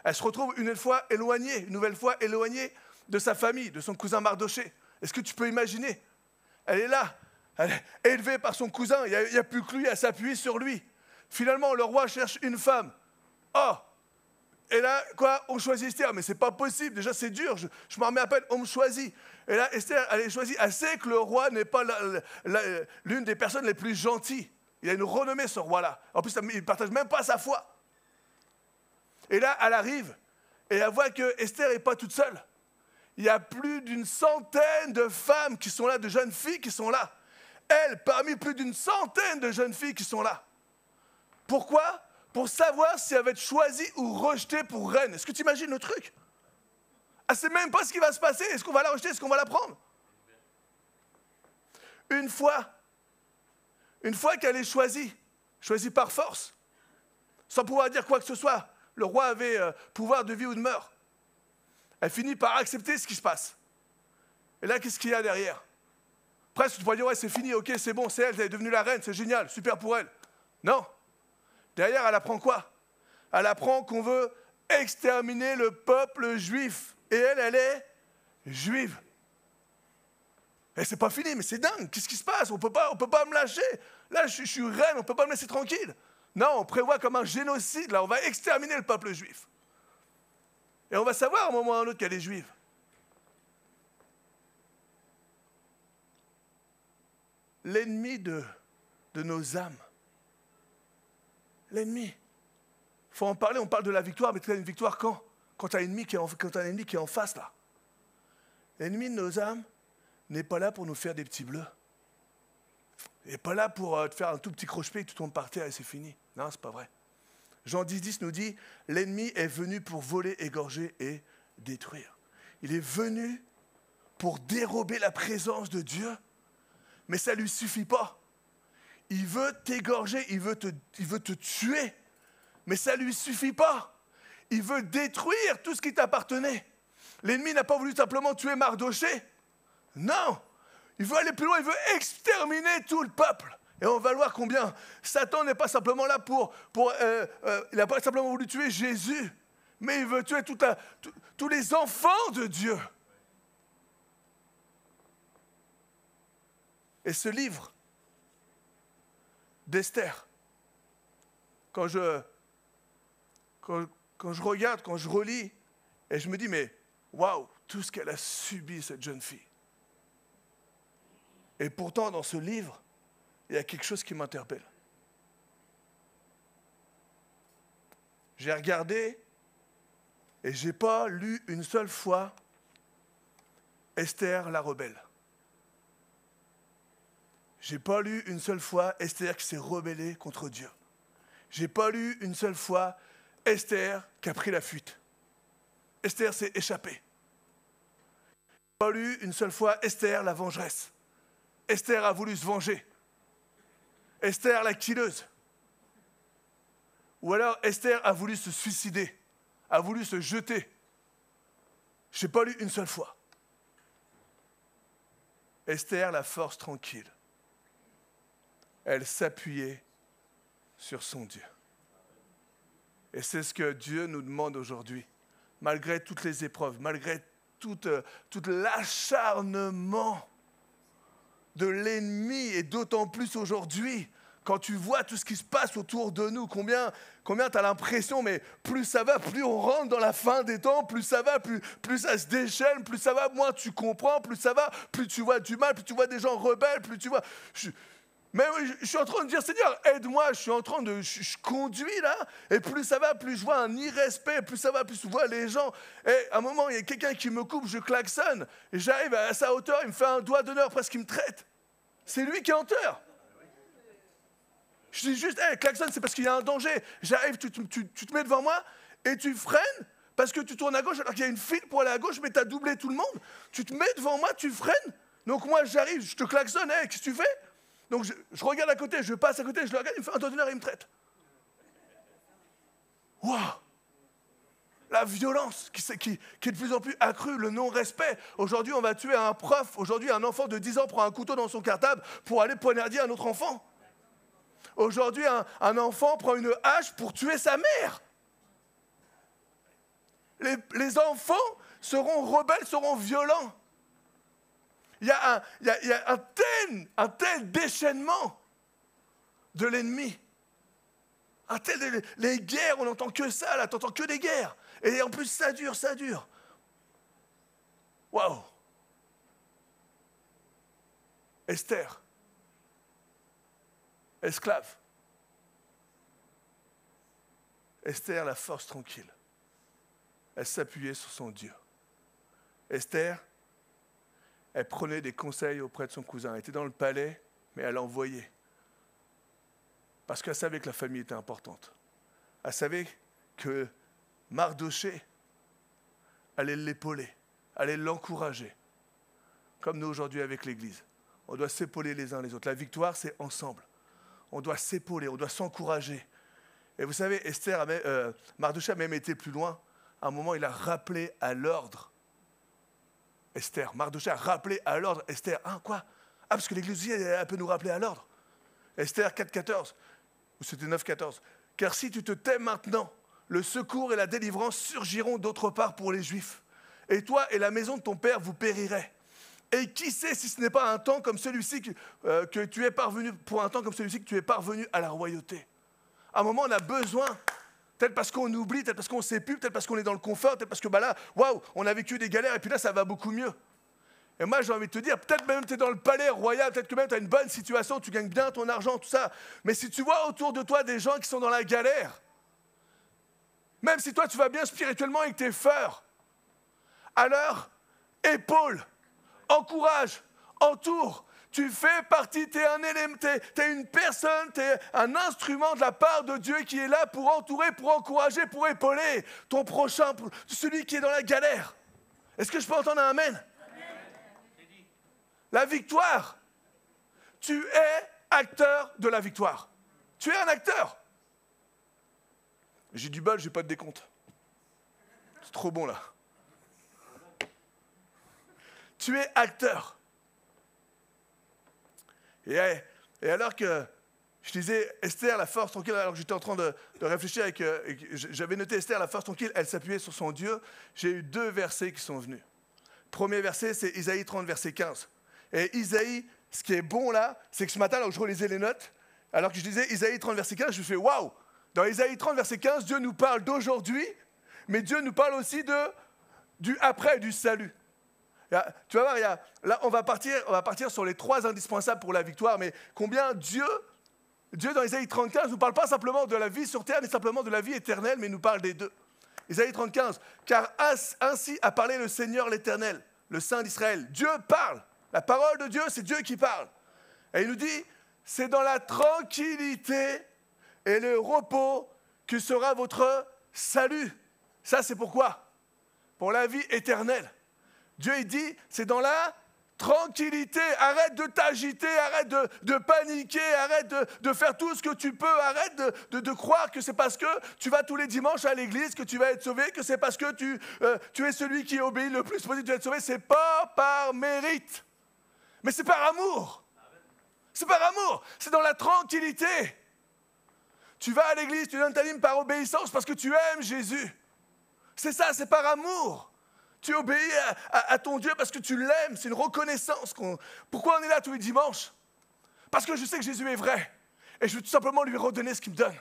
F: Elle se retrouve une nouvelle fois éloignée de sa famille, de son cousin Mardoché. Est-ce que tu peux imaginer? Elle est là, elle est élevée par son cousin, il n'y a plus que lui à s'appuyer sur lui. Finalement, le roi cherche une femme. Oh! Et là, quoi? On choisit Esther, mais c'est pas possible, déjà c'est dur, je m'en remets à peine, on me choisit. Et là, Esther, elle est choisie, elle sait que le roi n'est pas l'une des personnes les plus gentilles. Il a une renommée, ce roi-là. En plus, il ne partage même pas sa foi. Et là, elle arrive, et elle voit que Esther n'est pas toute seule. Il y a plus d'une centaine de femmes qui sont là, de jeunes filles qui sont là. Elle, parmi plus d'une centaine de jeunes filles qui sont là. Pourquoi? Pour savoir si elle va être choisie ou rejetée pour reine. Est-ce que tu imagines le truc? Elle ne sait même pas ce qui va se passer. Est-ce qu'on va la rejeter? Est-ce qu'on va la prendre? Une fois qu'elle est choisie par force, sans pouvoir dire quoi que ce soit, le roi avait pouvoir de vie ou de mort. Elle finit par accepter ce qui se passe. Et là, qu'est-ce qu'il y a derrière? Presque, tu pourrais dire, ouais, c'est fini, ok, c'est bon, c'est elle est devenue la reine, c'est génial, super pour elle. Non. Derrière, elle apprend quoi? Elle apprend qu'on veut exterminer le peuple juif. Et elle est juive. Et c'est pas fini, mais c'est dingue. Qu'est-ce qui se passe? On peut pas me lâcher. Là, je suis reine, on peut pas me laisser tranquille. Non, on prévoit comme un génocide, là, on va exterminer le peuple juif. Et on va savoir à un moment ou à un autre qu'elle est juive. L'ennemi de nos âmes. L'ennemi. Il faut en parler, on parle de la victoire, mais tu as une victoire quand? Quand tu as un ennemi qui est en face, là. L'ennemi de nos âmes n'est pas là pour nous faire des petits bleus. Il n'est pas là pour te faire un tout petit croche-pied et tu tombes par terre et c'est fini. Non, c'est pas vrai. Jean 10 nous dit, l'ennemi est venu pour voler, égorger et détruire. Il est venu pour dérober la présence de Dieu, mais ça ne lui suffit pas. Il veut t'égorger, il veut te tuer, mais ça ne lui suffit pas. Il veut détruire tout ce qui t'appartenait. L'ennemi n'a pas voulu simplement tuer Mardoché. Non, il veut aller plus loin, il veut exterminer tout le peuple. Et on va voir combien Satan n'est pas simplement là il n'a pas simplement voulu tuer Jésus, mais il veut tuer tous les enfants de Dieu. Et ce livre d'Esther, quand je regarde, quand je relis, et je me dis, mais waouh, tout ce qu'elle a subi, cette jeune fille. Et pourtant, dans ce livre, il y a quelque chose qui m'interpelle. J'ai regardé et je n'ai pas lu une seule fois Esther la rebelle. Je n'ai pas lu une seule fois Esther qui s'est rebellée contre Dieu. Je n'ai pas lu une seule fois Esther qui a pris la fuite. Esther s'est échappée. Je n'ai pas lu une seule fois Esther la vengeresse. Esther a voulu se venger. Esther la killeuse. Ou alors Esther a voulu se suicider, a voulu se jeter. Je n'ai pas lu une seule fois. Esther, la force tranquille. Elle s'appuyait sur son Dieu. Et c'est ce que Dieu nous demande aujourd'hui. Malgré toutes les épreuves, malgré tout l'acharnement de l'ennemi, et d'autant plus aujourd'hui, quand tu vois tout ce qui se passe autour de nous, combien tu as l'impression, mais plus ça va, plus on rentre dans la fin des temps, plus ça va, plus ça se déchaîne, plus ça va, moins tu comprends, plus ça va, plus tu vois du mal, plus tu vois des gens rebelles, plus tu vois... Mais je suis en train de dire, Seigneur, aide-moi, je conduis là, et plus ça va, plus je vois un irrespect, plus ça va, plus je vois les gens. Et à un moment, il y a quelqu'un qui me coupe, je klaxonne, et j'arrive à sa hauteur, il me fait un doigt d'honneur, presque qu'il me traite. C'est lui qui est en tort. Je dis juste, hey, klaxonne, c'est parce qu'il y a un danger. J'arrive, tu te mets devant moi, et tu freines, parce que tu tournes à gauche, alors qu'il y a une file pour aller à gauche, mais tu as doublé tout le monde. Tu te mets devant moi, tu freines. Donc moi, j'arrive, je te klaxonne, hey, qu'est-ce que tu fais? Donc je regarde à côté, je passe à côté, je le regarde, il me fait un doigt d'honneur et il me traite. Waouh! La violence qui est de plus en plus accrue, le non-respect. Aujourd'hui, on va tuer un prof. Aujourd'hui, un enfant de 10 ans prend un couteau dans son cartable pour aller poignarder un autre enfant. Aujourd'hui, un enfant prend une hache pour tuer sa mère. Les enfants seront rebelles, seront violents. Il y a un tel déchaînement de l'ennemi. Les guerres, on n'entend que ça, là, tu n'entends que des guerres. Et en plus, ça dure. Waouh! Esther, esclave. Esther, la force tranquille. Elle s'appuyait sur son Dieu. Esther, elle prenait des conseils auprès de son cousin. Elle était dans le palais, mais elle envoyait. Parce qu'elle savait que la famille était importante. Elle savait que Mardoché allait l'épauler, allait l'encourager. Comme nous aujourd'hui avec l'Église. On doit s'épauler les uns les autres. La victoire, c'est ensemble. On doit s'épauler, on doit s'encourager. Et vous savez, Mardoché a même été plus loin. À un moment, il a rappelé à l'ordre Esther. Mardoché a rappelé à l'ordre Esther. Ah, quoi? Ah, parce que l'Église aussi, elle peut nous rappeler à l'ordre. Esther 4,14. Ou c'était 9,14. Car si tu te tais maintenant, le secours et la délivrance surgiront d'autre part pour les Juifs. Et toi et la maison de ton père, vous périrez. Et qui sait si ce n'est pas un temps comme celui-ci que tu es parvenu, pour un temps comme celui-ci que tu es parvenu à la royauté. À un moment, on a besoin. Peut-être parce qu'on oublie, peut-être parce qu'on ne sait plus, peut-être parce qu'on est dans le confort, peut-être parce que là, waouh, on a vécu des galères et puis là, ça va beaucoup mieux. Et moi, j'ai envie de te dire, peut-être même tu es dans le palais royal, peut-être que même tu as une bonne situation, tu gagnes bien ton argent, tout ça. Mais si tu vois autour de toi des gens qui sont dans la galère, même si toi, tu vas bien spirituellement et que tu es fort, alors, épaule, encourage, entoure. Tu fais partie, tu es un élément, tu es une personne, tu es un instrument de la part de Dieu qui est là pour entourer, pour encourager, pour épauler ton prochain, celui qui est dans la galère. Est-ce que je peux entendre un amen? La victoire. Tu es acteur de la victoire. Tu es un acteur. J'ai du bol, j'ai pas de décompte. C'est trop bon là. Tu es acteur. Et alors que je disais Esther, la force tranquille, alors que j'étais en train de réfléchir et que j'avais noté Esther, la force tranquille, elle s'appuyait sur son Dieu, j'ai eu 2 versets qui sont venus. Premier verset, c'est Isaïe 30, verset 15. Et Isaïe, ce qui est bon là, c'est que ce matin, alors que je relisais les notes, alors que je disais Isaïe 30, verset 15, je me fais waouh! Dans Isaïe 30, verset 15, Dieu nous parle d'aujourd'hui, mais Dieu nous parle aussi du après, du salut. Tu vas voir, là, on va partir sur les 3 indispensables pour la victoire, mais combien Dieu dans Isaïe 35 ne nous parle pas simplement de la vie sur terre, mais simplement de la vie éternelle, mais il nous parle des deux. Isaïe 35, car ainsi a parlé le Seigneur l'Éternel, le Saint d'Israël. Dieu parle. La parole de Dieu, c'est Dieu qui parle. Et il nous dit, c'est dans la tranquillité et le repos que sera votre salut. Ça, c'est pourquoi? Pour la vie éternelle. Dieu, il dit, c'est dans la tranquillité. Arrête de t'agiter, arrête de paniquer, arrête de faire tout ce que tu peux, arrête de croire que c'est parce que tu vas tous les dimanches à l'église que tu vas être sauvé, que c'est parce que tu es celui qui obéit le plus possible que tu vas être sauvé. C'est pas par mérite, mais c'est par amour. C'est par amour, c'est dans la tranquillité. Tu vas à l'église, tu donnes ta dîme par obéissance parce que tu aimes Jésus. C'est ça, c'est par amour. Tu obéis à ton Dieu parce que tu l'aimes, c'est une reconnaissance. Pourquoi on est là tous les dimanches? Parce que je sais que Jésus est vrai. Et je veux tout simplement lui redonner ce qu'il me donne.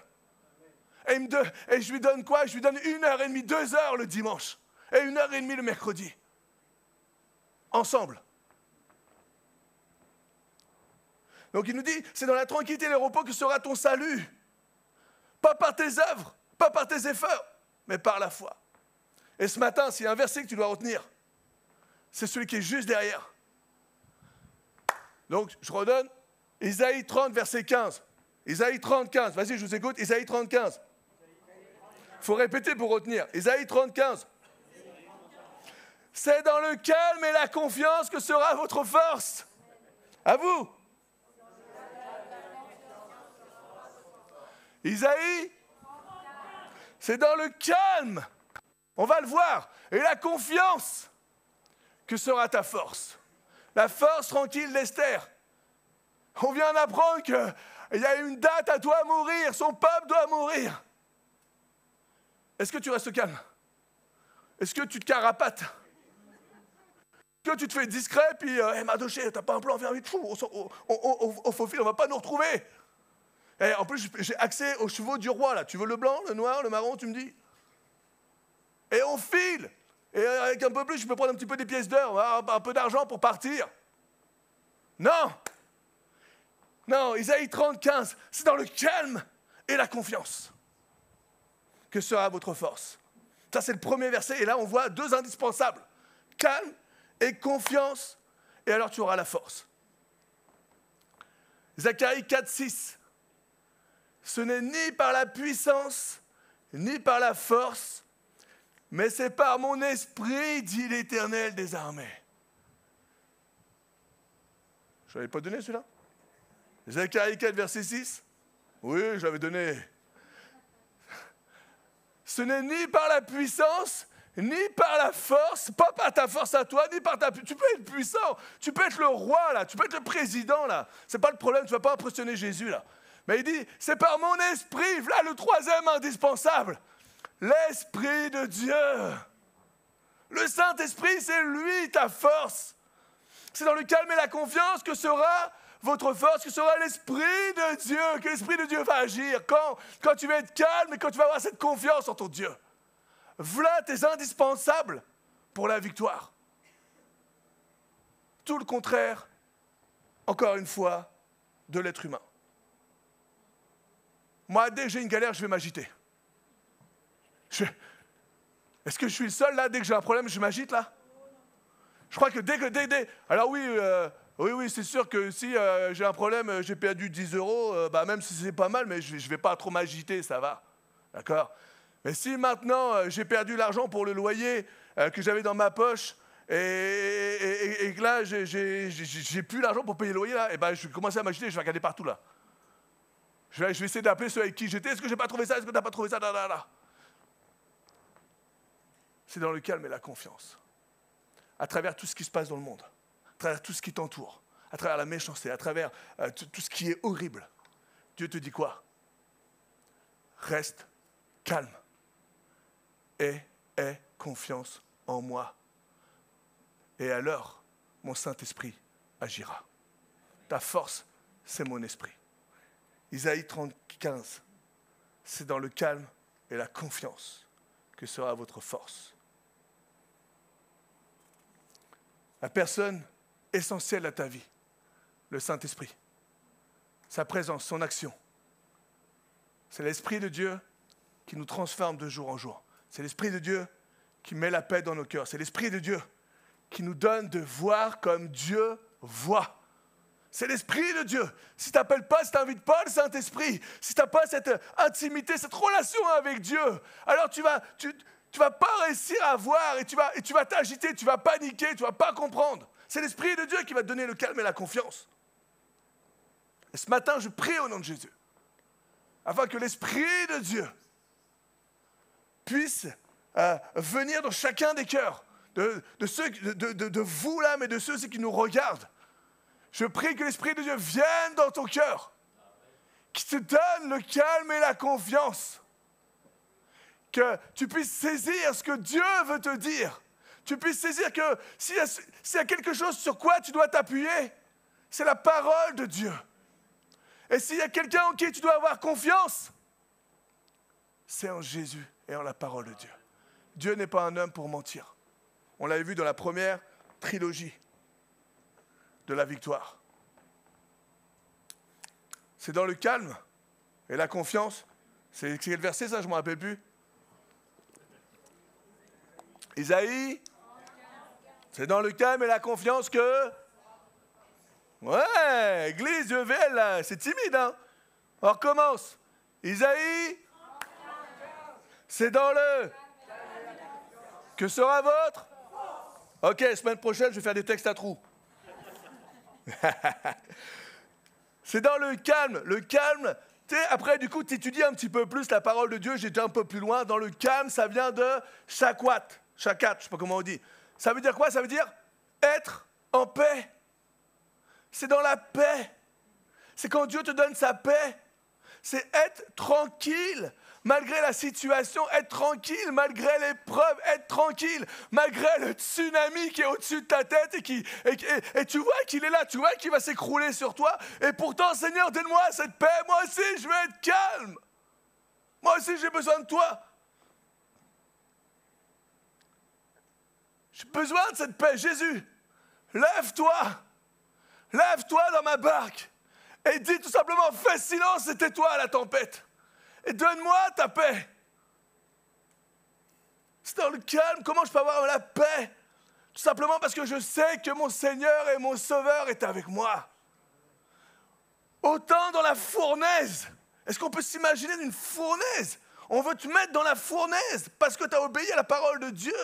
F: Et je lui donne quoi? Je lui donne 1h30, 2 heures le dimanche. Et 1h30 le mercredi. Ensemble. Donc il nous dit, c'est dans la tranquillité et le repos que sera ton salut. Pas par tes œuvres, pas par tes efforts, mais par la foi. Et ce matin, s'il y a un verset que tu dois retenir, c'est celui qui est juste derrière. Donc, je redonne, Isaïe 30, verset 15. Isaïe 30, 15. Vas-y, je vous écoute. Isaïe 30, 15. Il faut répéter pour retenir. Isaïe 30, 15. C'est dans le calme et la confiance que sera votre force. À vous. Isaïe, c'est dans le calme, on va le voir, et la confiance que sera ta force. La force tranquille d'Esther. On vient d'apprendre qu'il y a une date, elle doit mourir, son peuple doit mourir. Est-ce que tu restes calme? Est-ce que tu te carapates? Est-ce que tu te fais discret, puis hey, Mardoché, t'as pas un plan, viens vite, au faufil, on va pas nous retrouver. Et en plus, j'ai accès aux chevaux du roi, là. Tu veux le blanc, le noir, le marron, tu me dis? Et on file. Et avec un peu plus, je peux prendre un petit peu des pièces d'or, un peu d'argent pour partir. Non. Non, Isaïe 30, 15, c'est dans le calme et la confiance que sera votre force. Ça, c'est le premier verset. Et là, on voit deux indispensables. Calme et confiance. Et alors, tu auras la force. Zacharie 4, 6. Ce n'est ni par la puissance, ni par la force, mais c'est par mon esprit, dit l'Éternel des armées. Je ne l'avais pas donné celui-là? Zacharie 4, verset 6? Oui, je l'avais donné. Ce n'est ni par la puissance, ni par la force, pas par ta force à toi, ni par ta... Tu peux être puissant, tu peux être le roi, là, tu peux être le président, là. Ce n'est pas le problème, tu ne vas pas impressionner Jésus, là. Mais il dit, c'est par mon esprit, voilà le troisième indispensable, l'Esprit de Dieu. Le Saint-Esprit, c'est lui ta force. C'est dans le calme et la confiance que sera votre force, que sera l'Esprit de Dieu, que l'Esprit de Dieu va agir. Quand tu vas être calme et quand tu vas avoir cette confiance en ton Dieu. Voilà tes indispensables pour la victoire. Tout le contraire, encore une fois, de l'être humain. Moi, dès que j'ai une galère, je vais m'agiter. Est-ce que je suis le seul, là, dès que j'ai un problème, je m'agite, là? Je crois que dès... Alors oui, c'est sûr que si j'ai un problème, j'ai perdu 10 €, même si c'est pas mal, mais je ne vais pas trop m'agiter, ça va. D'accord? Mais si maintenant, j'ai perdu l'argent pour le loyer que j'avais dans ma poche, et que là, j'ai plus l'argent pour payer le loyer, là, et ben, je vais commencer à m'agiter, je vais regarder partout, là. Je vais essayer d'appeler ceux avec qui j'étais. Est-ce que j'ai pas trouvé ça? Est-ce que tu n'as pas trouvé ça? Là. C'est dans le calme et la confiance. À travers tout ce qui se passe dans le monde, à travers tout ce qui t'entoure, à travers la méchanceté, à travers tout ce qui est horrible. Dieu te dit quoi? Reste calme et aie confiance en moi. Et alors, mon Saint-Esprit agira. Ta force, c'est mon esprit. Isaïe 30, 15, c'est dans le calme et la confiance que sera votre force. La personne essentielle à ta vie, le Saint-Esprit, sa présence, son action, c'est l'Esprit de Dieu qui nous transforme de jour en jour. C'est l'Esprit de Dieu qui met la paix dans nos cœurs. C'est l'Esprit de Dieu qui nous donne de voir comme Dieu voit. C'est l'Esprit de Dieu. Si tu n'appelles pas, si tu n'invites pas le Saint-Esprit, si tu n'as pas cette intimité, cette relation avec Dieu, alors tu vas pas réussir à voir et tu vas t'agiter, tu vas paniquer, tu ne vas pas comprendre. C'est l'Esprit de Dieu qui va te donner le calme et la confiance. Et ce matin, je prie au nom de Jésus, afin que l'Esprit de Dieu puisse venir dans chacun des cœurs, de vous là, mais de ceux aussi qui nous regardent. Je prie que l'Esprit de Dieu vienne dans ton cœur, qui te donne le calme et la confiance, que tu puisses saisir ce que Dieu veut te dire, tu puisses saisir que s'il y a quelque chose sur quoi tu dois t'appuyer, c'est la parole de Dieu. Et s'il y a quelqu'un en qui tu dois avoir confiance, c'est en Jésus et en la parole de Dieu. Dieu n'est pas un homme pour mentir. On l'avait vu dans la première trilogie de la victoire. c'est dans le calme et la confiance. C'est quel verset ça, je ne me rappelle plus. Isaïe, c'est dans le calme et la confiance que... Ouais, église, je vais là, c'est timide, hein. On recommence. Isaïe, c'est dans le... Que sera votre... Ok, semaine prochaine, je vais faire des textes à trous. C'est dans le calme. Le calme, tu sais, après, du coup, tu étudies un petit peu plus la parole de Dieu. J'étais un peu plus loin. Dans le calme, ça vient de shakwat. Shakat, je ne sais pas comment on dit. Ça veut dire quoi? Ça veut dire être en paix. C'est dans la paix. C'est quand Dieu te donne sa paix. C'est être tranquille. Malgré la situation, être tranquille, malgré l'épreuve, être tranquille, malgré le tsunami qui est au-dessus de ta tête et tu vois qu'il est là, tu vois qu'il va s'écrouler sur toi. Et pourtant, Seigneur, donne-moi cette paix. Moi aussi, je veux être calme. Moi aussi, j'ai besoin de toi. J'ai besoin de cette paix. Jésus, lève-toi. Lève-toi dans ma barque. Et dis tout simplement, fais silence et tais-toi à la tempête. Et donne-moi ta paix. C'est dans le calme. Comment je peux avoir la paix? Tout simplement parce que je sais que mon Seigneur et mon Sauveur est avec moi. Autant dans la fournaise. Est-ce qu'on peut s'imaginer d'une fournaise? On veut te mettre dans la fournaise parce que tu as obéi à la parole de Dieu.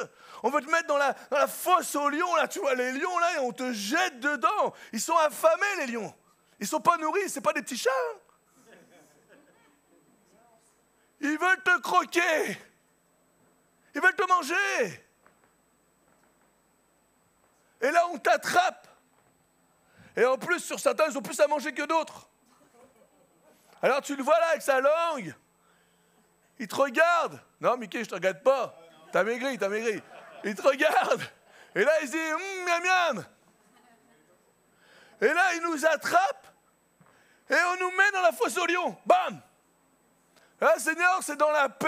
F: On veut te mettre dans la fosse aux lions. Là, tu vois les lions là et on te jette dedans. Ils sont affamés les lions. Ils ne sont pas nourris, ce n'est pas des petits chats. Hein. Ils veulent te croquer. Ils veulent te manger. Et là, on t'attrape. Et en plus, sur certains, ils ont plus à manger que d'autres. Alors tu le vois là avec sa langue. Il te regarde. Non, Mickey, je te regarde pas. T'as maigri, t'as maigri. Il te regarde. Et là, il se dit, miam, miam. Et là, il nous attrape. Et on nous met dans la fosse aux lions. Bam. Ah, Seigneur, c'est dans la paix.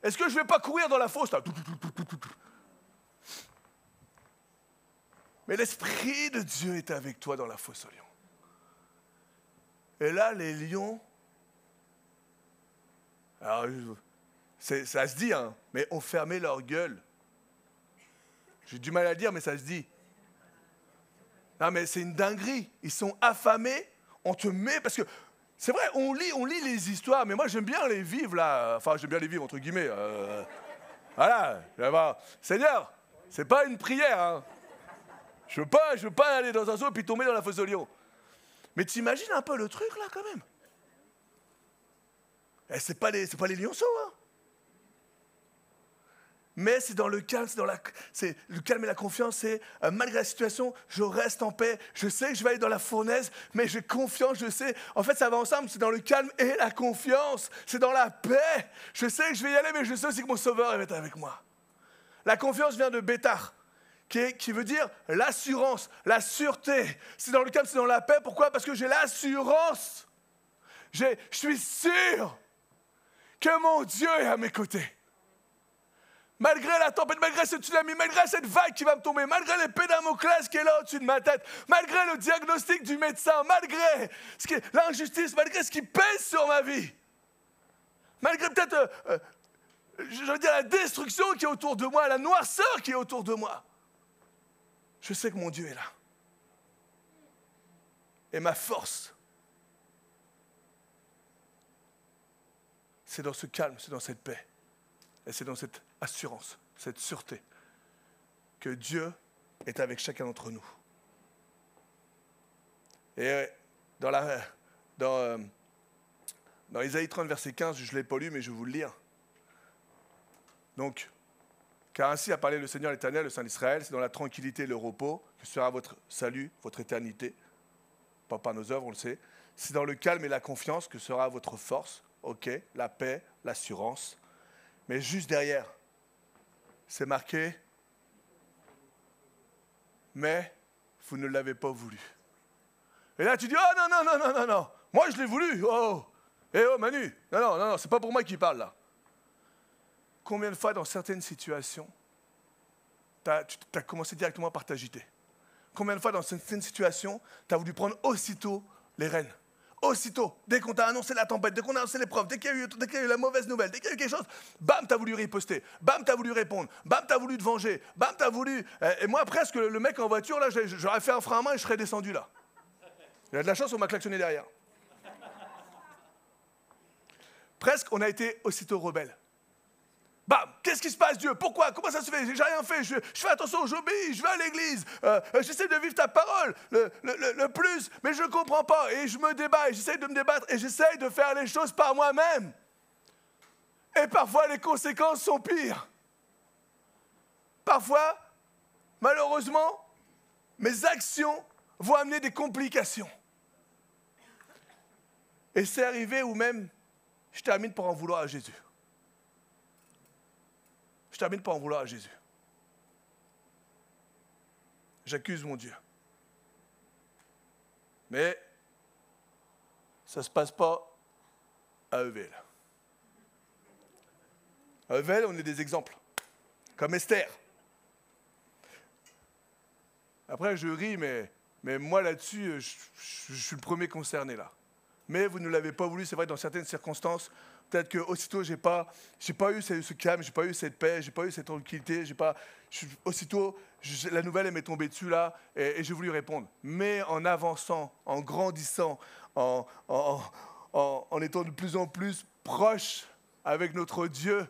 F: Est-ce que je ne vais pas courir dans la fosse là? Mais l'Esprit de Dieu est avec toi dans la fosse aux lions. Et là, les lions, alors, ça se dit, hein, mais ont fermé leur gueule. J'ai du mal à le dire, mais ça se dit. Non, mais c'est une dinguerie. Ils sont affamés. On te met, parce que c'est vrai, on lit les histoires, mais moi j'aime bien les vivre là. Enfin, j'aime bien les vivre entre guillemets. Voilà. Seigneur, c'est pas une prière. Hein. Je veux pas aller dans un zoo et puis tomber dans la fosse aux lions. Mais t'imagines un peu le truc là quand même. Et c'est pas les lionceaux. Hein. Mais c'est dans le calme, c'est le calme et la confiance, c'est malgré la situation, je reste en paix. Je sais que je vais aller dans la fournaise, mais j'ai confiance, je sais. En fait, ça va ensemble, c'est dans le calme et la confiance. C'est dans la paix. Je sais que je vais y aller, mais je sais aussi que mon Sauveur va être avec moi. La confiance vient de bétar, qui veut dire l'assurance, la sûreté. C'est dans le calme, c'est dans la paix. Pourquoi? Parce que j'ai l'assurance. Je suis sûr que mon Dieu est à mes côtés. Malgré la tempête, malgré ce tsunami, malgré cette vague qui va me tomber, malgré l'épée de Damoclès qui est là au-dessus de ma tête, malgré le diagnostic du médecin, malgré l'injustice, malgré ce qui pèse sur ma vie, malgré peut-être, je veux dire, la destruction qui est autour de moi, la noirceur qui est autour de moi, je sais que mon Dieu est là. Et ma force, c'est dans ce calme, c'est dans cette paix. Et c'est dans cette assurance, cette sûreté, que Dieu est avec chacun d'entre nous. Et dans Isaïe 30, verset 15, je ne l'ai pas lu, mais je vais vous le lire. Donc, car ainsi a parlé le Seigneur l'Éternel, le Saint d'Israël, c'est dans la tranquillité et le repos que sera votre salut, votre éternité. Pas par nos œuvres, on le sait. C'est dans le calme et la confiance que sera votre force. Ok, la paix, l'assurance. Mais juste derrière, c'est marqué « Mais vous ne l'avez pas voulu ». Et là, tu dis « Oh non, moi je l'ai voulu, oh, Manu, non, c'est pas pour moi qu'il parle là ». Combien de fois dans certaines situations, tu as commencé directement par t'agiter? Combien de fois dans certaines situations, tu as voulu prendre aussitôt les rênes? aussitôt, dès qu'on t'a annoncé la tempête, dès qu'on a annoncé l'épreuve, dès qu'il y a eu la mauvaise nouvelle, dès qu'il y a eu quelque chose, bam, t'as voulu riposter, bam, t'as voulu répondre, bam, t'as voulu te venger, bam, t'as voulu... Et moi, presque, le mec en voiture, là, j'aurais fait un frein à main et je serais descendu là. Il a de la chance, on m'a klaxonné derrière. Presque, on a été aussitôt rebelles. Bam, qu'est-ce qui se passe, Dieu? Pourquoi? Comment ça se fait? J'ai rien fait, je fais attention, j'obéis, je vais à l'église, j'essaie de vivre ta parole le plus, mais je ne comprends pas, et je me débat, et j'essaie de me débattre, et j'essaie de faire les choses par moi-même. Et parfois, les conséquences sont pires. Parfois, malheureusement, mes actions vont amener des complications. Et c'est arrivé où même, je termine par en vouloir à Jésus. Je termine par en vouloir à Jésus. J'accuse mon Dieu. Mais ça ne se passe pas à Heuvel. À Heuvel, on est des exemples. Comme Esther. Après, je ris, mais moi là-dessus, je suis le premier concerné là. Mais vous ne l'avez pas voulu, c'est vrai, dans certaines circonstances. Peut-être qu'aussitôt, j'ai pas eu ce calme, j'ai pas eu cette paix, j'ai pas eu cette tranquillité, aussitôt, la nouvelle elle m'est tombée dessus là, et j'ai voulu répondre. Mais en avançant, en grandissant, en étant de plus en plus proche avec notre Dieu,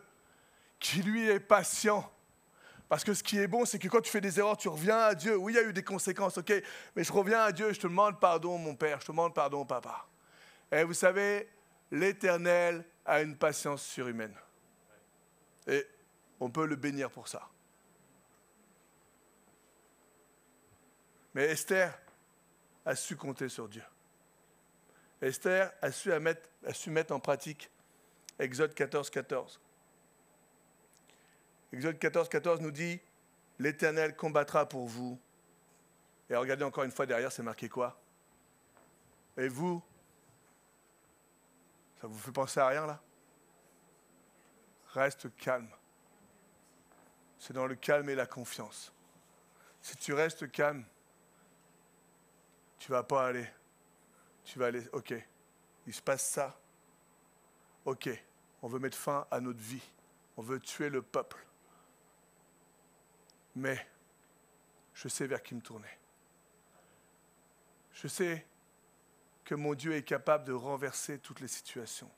F: qui lui est patient. Parce que ce qui est bon, c'est que quand tu fais des erreurs, tu reviens à Dieu. Oui, il y a eu des conséquences, ok, mais je reviens à Dieu, je te demande pardon, mon Père, je te demande pardon, papa. Et vous savez, l'Éternel a une patience surhumaine. Et on peut le bénir pour ça. Mais Esther a su compter sur Dieu. Esther a su mettre en pratique Exode 14, 14. Exode 14, 14 nous dit « L'Éternel combattra pour vous. » Et regardez encore une fois derrière, c'est marqué quoi? Et vous? Ça vous fait penser à rien là? Reste calme. C'est dans le calme et la confiance. Si tu restes calme, tu ne vas pas aller. Tu vas aller, ok, il se passe ça. Ok, on veut mettre fin à notre vie. On veut tuer le peuple. Mais je sais vers qui me tourner. Je sais que mon Dieu est capable de renverser toutes les situations.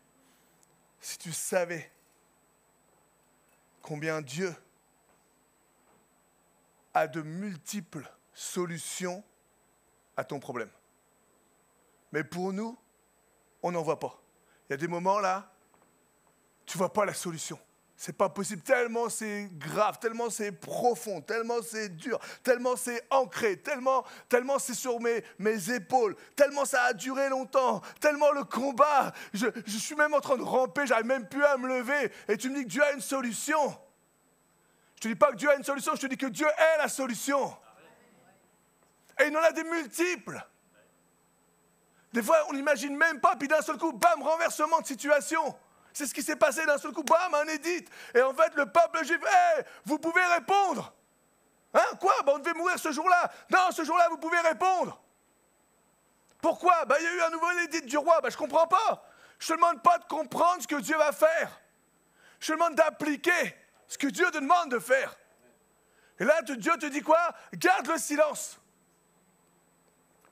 F: Si tu savais combien Dieu a de multiples solutions à ton problème. Mais pour nous, on n'en voit pas. Il y a des moments là, tu ne vois pas la solution. C'est pas possible, tellement c'est grave, tellement c'est profond, tellement c'est dur, tellement c'est ancré, tellement c'est sur mes épaules, tellement ça a duré longtemps, tellement le combat, je suis même en train de ramper, j'arrive même plus à me lever, et tu me dis que Dieu a une solution. Je te dis pas que Dieu a une solution, je te dis que Dieu est la solution. Et il en a des multiples. Des fois, on n'imagine même pas, puis d'un seul coup, bam, renversement de situation. C'est ce qui s'est passé d'un seul coup, bam, un édit. Et en fait, le peuple juif, hey, vous pouvez répondre. Hein, quoi? On devait mourir ce jour-là. Non, ce jour-là, vous pouvez répondre. Pourquoi? Il y a eu un nouvel édit du roi. Je ne comprends pas. Je ne te demande pas de comprendre ce que Dieu va faire. Je te demande d'appliquer ce que Dieu te demande de faire. Et là, Dieu te dit quoi? Garde le silence.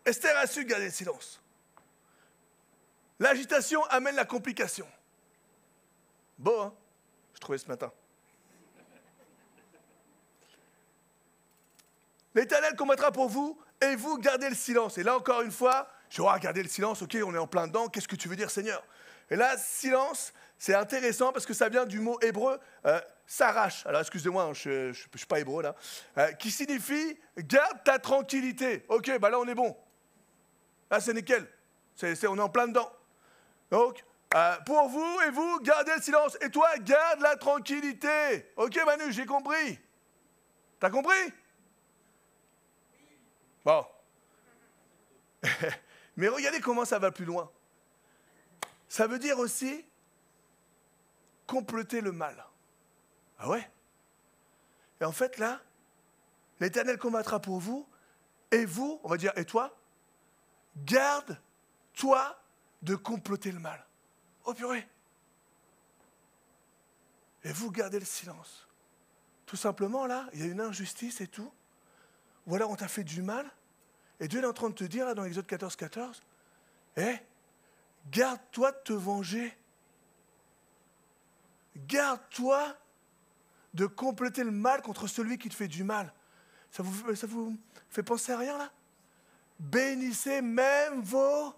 F: Esther a su garder le silence. L'agitation amène la complication. Beau, hein? Je trouvais ce matin. L'Éternel combattra pour vous et vous gardez le silence. Et là, encore une fois, je vais garder le silence. Ok, on est en plein dedans. Qu'est-ce que tu veux dire, Seigneur? Et là, silence, c'est intéressant parce que ça vient du mot hébreu s'arrache. Alors, excusez-moi, je ne suis pas hébreu là. Qui signifie garde ta tranquillité. Ok, là, on est bon. Là, c'est nickel. On est en plein dedans. Donc, pour vous et vous, gardez le silence. Et toi, garde la tranquillité. Ok, Manu, j'ai compris. T'as compris? Bon. Mais regardez comment ça va plus loin. Ça veut dire aussi compléter le mal. Ah ouais? Et en fait, là, l'Éternel combattra pour vous. Et vous, on va dire, et toi, garde-toi de comploter le mal. Oh purée! Et vous gardez le silence. Tout simplement, là, il y a une injustice et tout. Ou alors on t'a fait du mal. Et Dieu est en train de te dire, là, dans Exode 14, 14, garde-toi de te venger. Garde-toi de compléter le mal contre celui qui te fait du mal. Ça vous fait penser à rien, là? Bénissez même vos...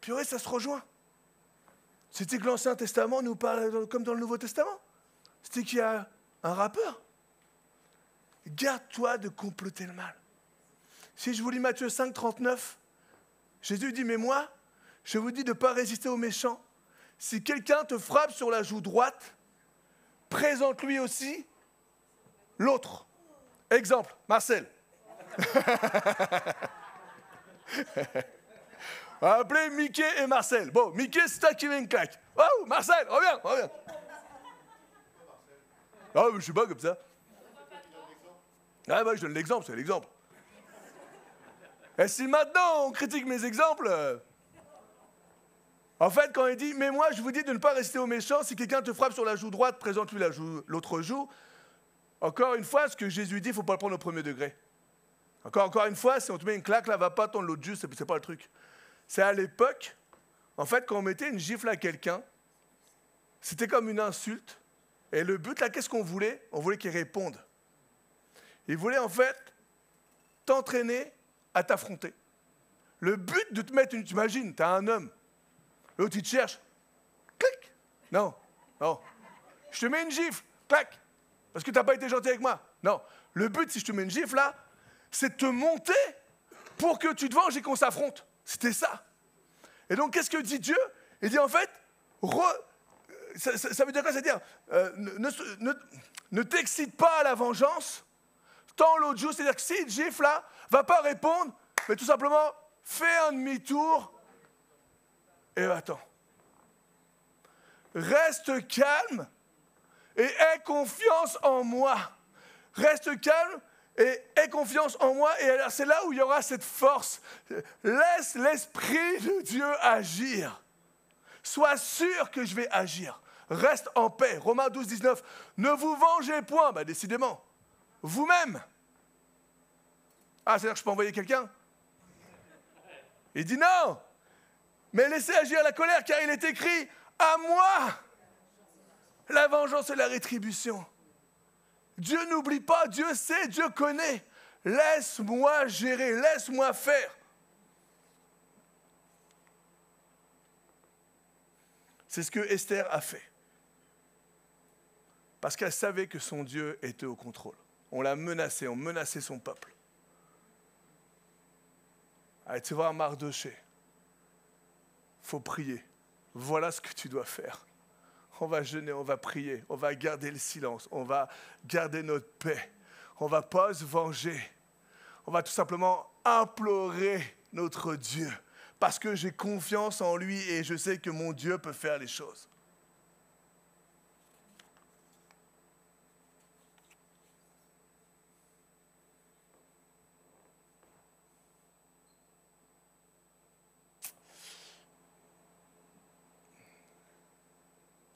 F: Purée, ça se rejoint. C'était que l'Ancien Testament nous parle comme dans le Nouveau Testament. C'était qu'il y a un rappeur. Garde-toi de comploter le mal. Si je vous lis Matthieu 5, 39, Jésus dit, mais moi, je vous dis de ne pas résister aux méchants. Si quelqu'un te frappe sur la joue droite, présente-lui aussi l'autre. Exemple, Marcel. On va appeler Mickey et Marcel. Bon, Mickey, c'est toi qui mets une claque. Oh, Marcel, reviens. Ah, mais je suis pas comme ça. Ah, bah, je donne l'exemple, c'est l'exemple. Et si maintenant on critique mes exemples, en fait, quand il dit, mais moi, je vous dis de ne pas rester aux méchants, si quelqu'un te frappe sur la joue droite, présente-lui l'autre joue. Encore une fois, ce que Jésus dit, il ne faut pas le prendre au premier degré. Encore une fois, si on te met une claque, là, va pas tendre l'autre joue, c'est pas le truc. C'est à l'époque, en fait, quand on mettait une gifle à quelqu'un, c'était comme une insulte. Et le but, là, qu'est-ce qu'on voulait? On voulait qu'il réponde. Il voulait, en fait, t'entraîner à t'affronter. Le but de te mettre une... T'imagines, t'as un homme. L'autre, il te cherche. Clic. Non. Je te mets une gifle. Clac. Parce que t'as pas été gentil avec moi. Non. Le but, si je te mets une gifle, là, c'est de te monter pour que tu te venges et qu'on s'affronte. C'était ça. Et donc, qu'est-ce que dit Dieu? Il dit, en fait, ça veut dire quoi? C'est-à-dire, ne t'excite pas à la vengeance, tant l'autre joue. C'est-à-dire que s'il te gifle, là, va pas répondre, mais tout simplement, fais un demi-tour et attends. Reste calme et aie confiance en moi. Reste calme et aie confiance en moi. Et alors, c'est là où il y aura cette force. Laisse l'Esprit de Dieu agir. Sois sûr que je vais agir. Reste en paix. Romains 12, 19. Ne vous vengez point, décidément. Vous-même. Ah, c'est-à-dire que je peux envoyer quelqu'un? Il dit non. Mais laissez agir la colère, car il est écrit, à moi, la vengeance et la rétribution. Dieu n'oublie pas, Dieu sait, Dieu connaît. Laisse-moi gérer, laisse-moi faire. C'est ce que Esther a fait. Parce qu'elle savait que son Dieu était au contrôle. On l'a menacé, on menaçait son peuple. Allez, tu vois, Mardoché, faut prier. Voilà ce que tu dois faire. On va jeûner, on va prier, on va garder le silence, on va garder notre paix. On ne va pas se venger. On va tout simplement implorer notre Dieu. Parce que j'ai confiance en lui et je sais que mon Dieu peut faire les choses.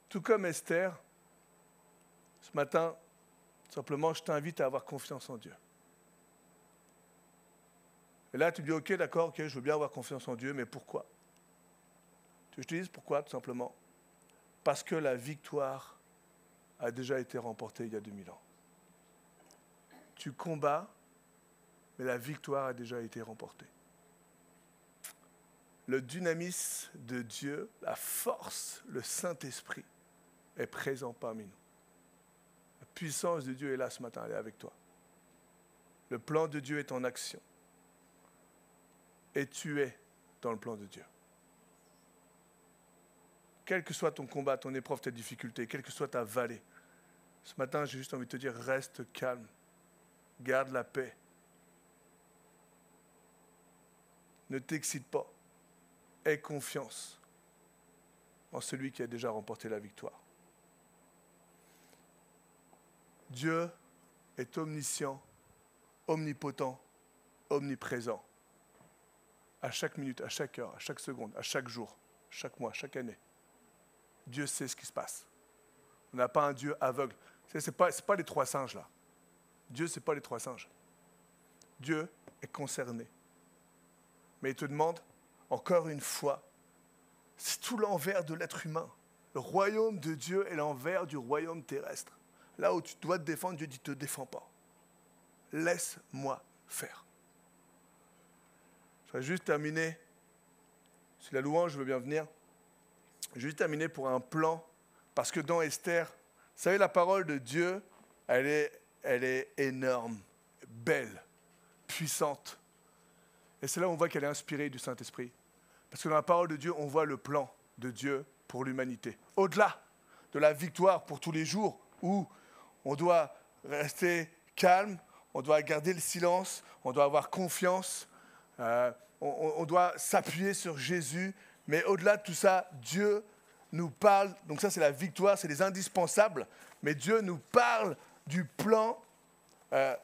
F: Tout comme Esther, ce matin, simplement, je t'invite à avoir confiance en Dieu. Et là, tu me dis, ok, d'accord, ok, je veux bien avoir confiance en Dieu, mais pourquoi? Je te dis pourquoi, tout simplement. Parce que la victoire a déjà été remportée il y a 2000 ans. Tu combats, mais la victoire a déjà été remportée. Le dynamisme de Dieu, la force, le Saint-Esprit est présent parmi nous. La puissance de Dieu est là ce matin, elle est avec toi. Le plan de Dieu est en action. Et tu es dans le plan de Dieu. Quel que soit ton combat, ton épreuve, tes difficultés, quelle que soit ta vallée, ce matin, j'ai juste envie de te dire, reste calme, garde la paix. Ne t'excite pas, aie confiance en celui qui a déjà remporté la victoire. Dieu est omniscient, omnipotent, omniprésent. à chaque minute, à chaque heure, à chaque seconde, à chaque jour, chaque mois, chaque année. Dieu sait ce qui se passe. On n'a pas un Dieu aveugle. Ce n'est pas les 3 singes là. Dieu, ce n'est pas les 3 singes. Dieu est concerné. Mais il te demande, encore une fois, c'est tout l'envers de l'être humain. Le royaume de Dieu est l'envers du royaume terrestre. Là où tu dois te défendre, Dieu dit, ne te défends pas. Laisse-moi faire. Je vais juste terminer. Si la louange veut bien venir. Je vais juste terminer pour un plan. Parce que dans Esther, vous savez, la parole de Dieu, elle est énorme, belle, puissante. Et c'est là où on voit qu'elle est inspirée du Saint-Esprit. Parce que dans la parole de Dieu, on voit le plan de Dieu pour l'humanité. Au-delà de la victoire pour tous les jours, où on doit rester calme, on doit garder le silence, on doit avoir confiance, on doit s'appuyer sur Jésus. Mais au-delà de tout ça, Dieu nous parle, donc ça c'est la victoire, c'est les indispensables, mais Dieu nous parle du plan, de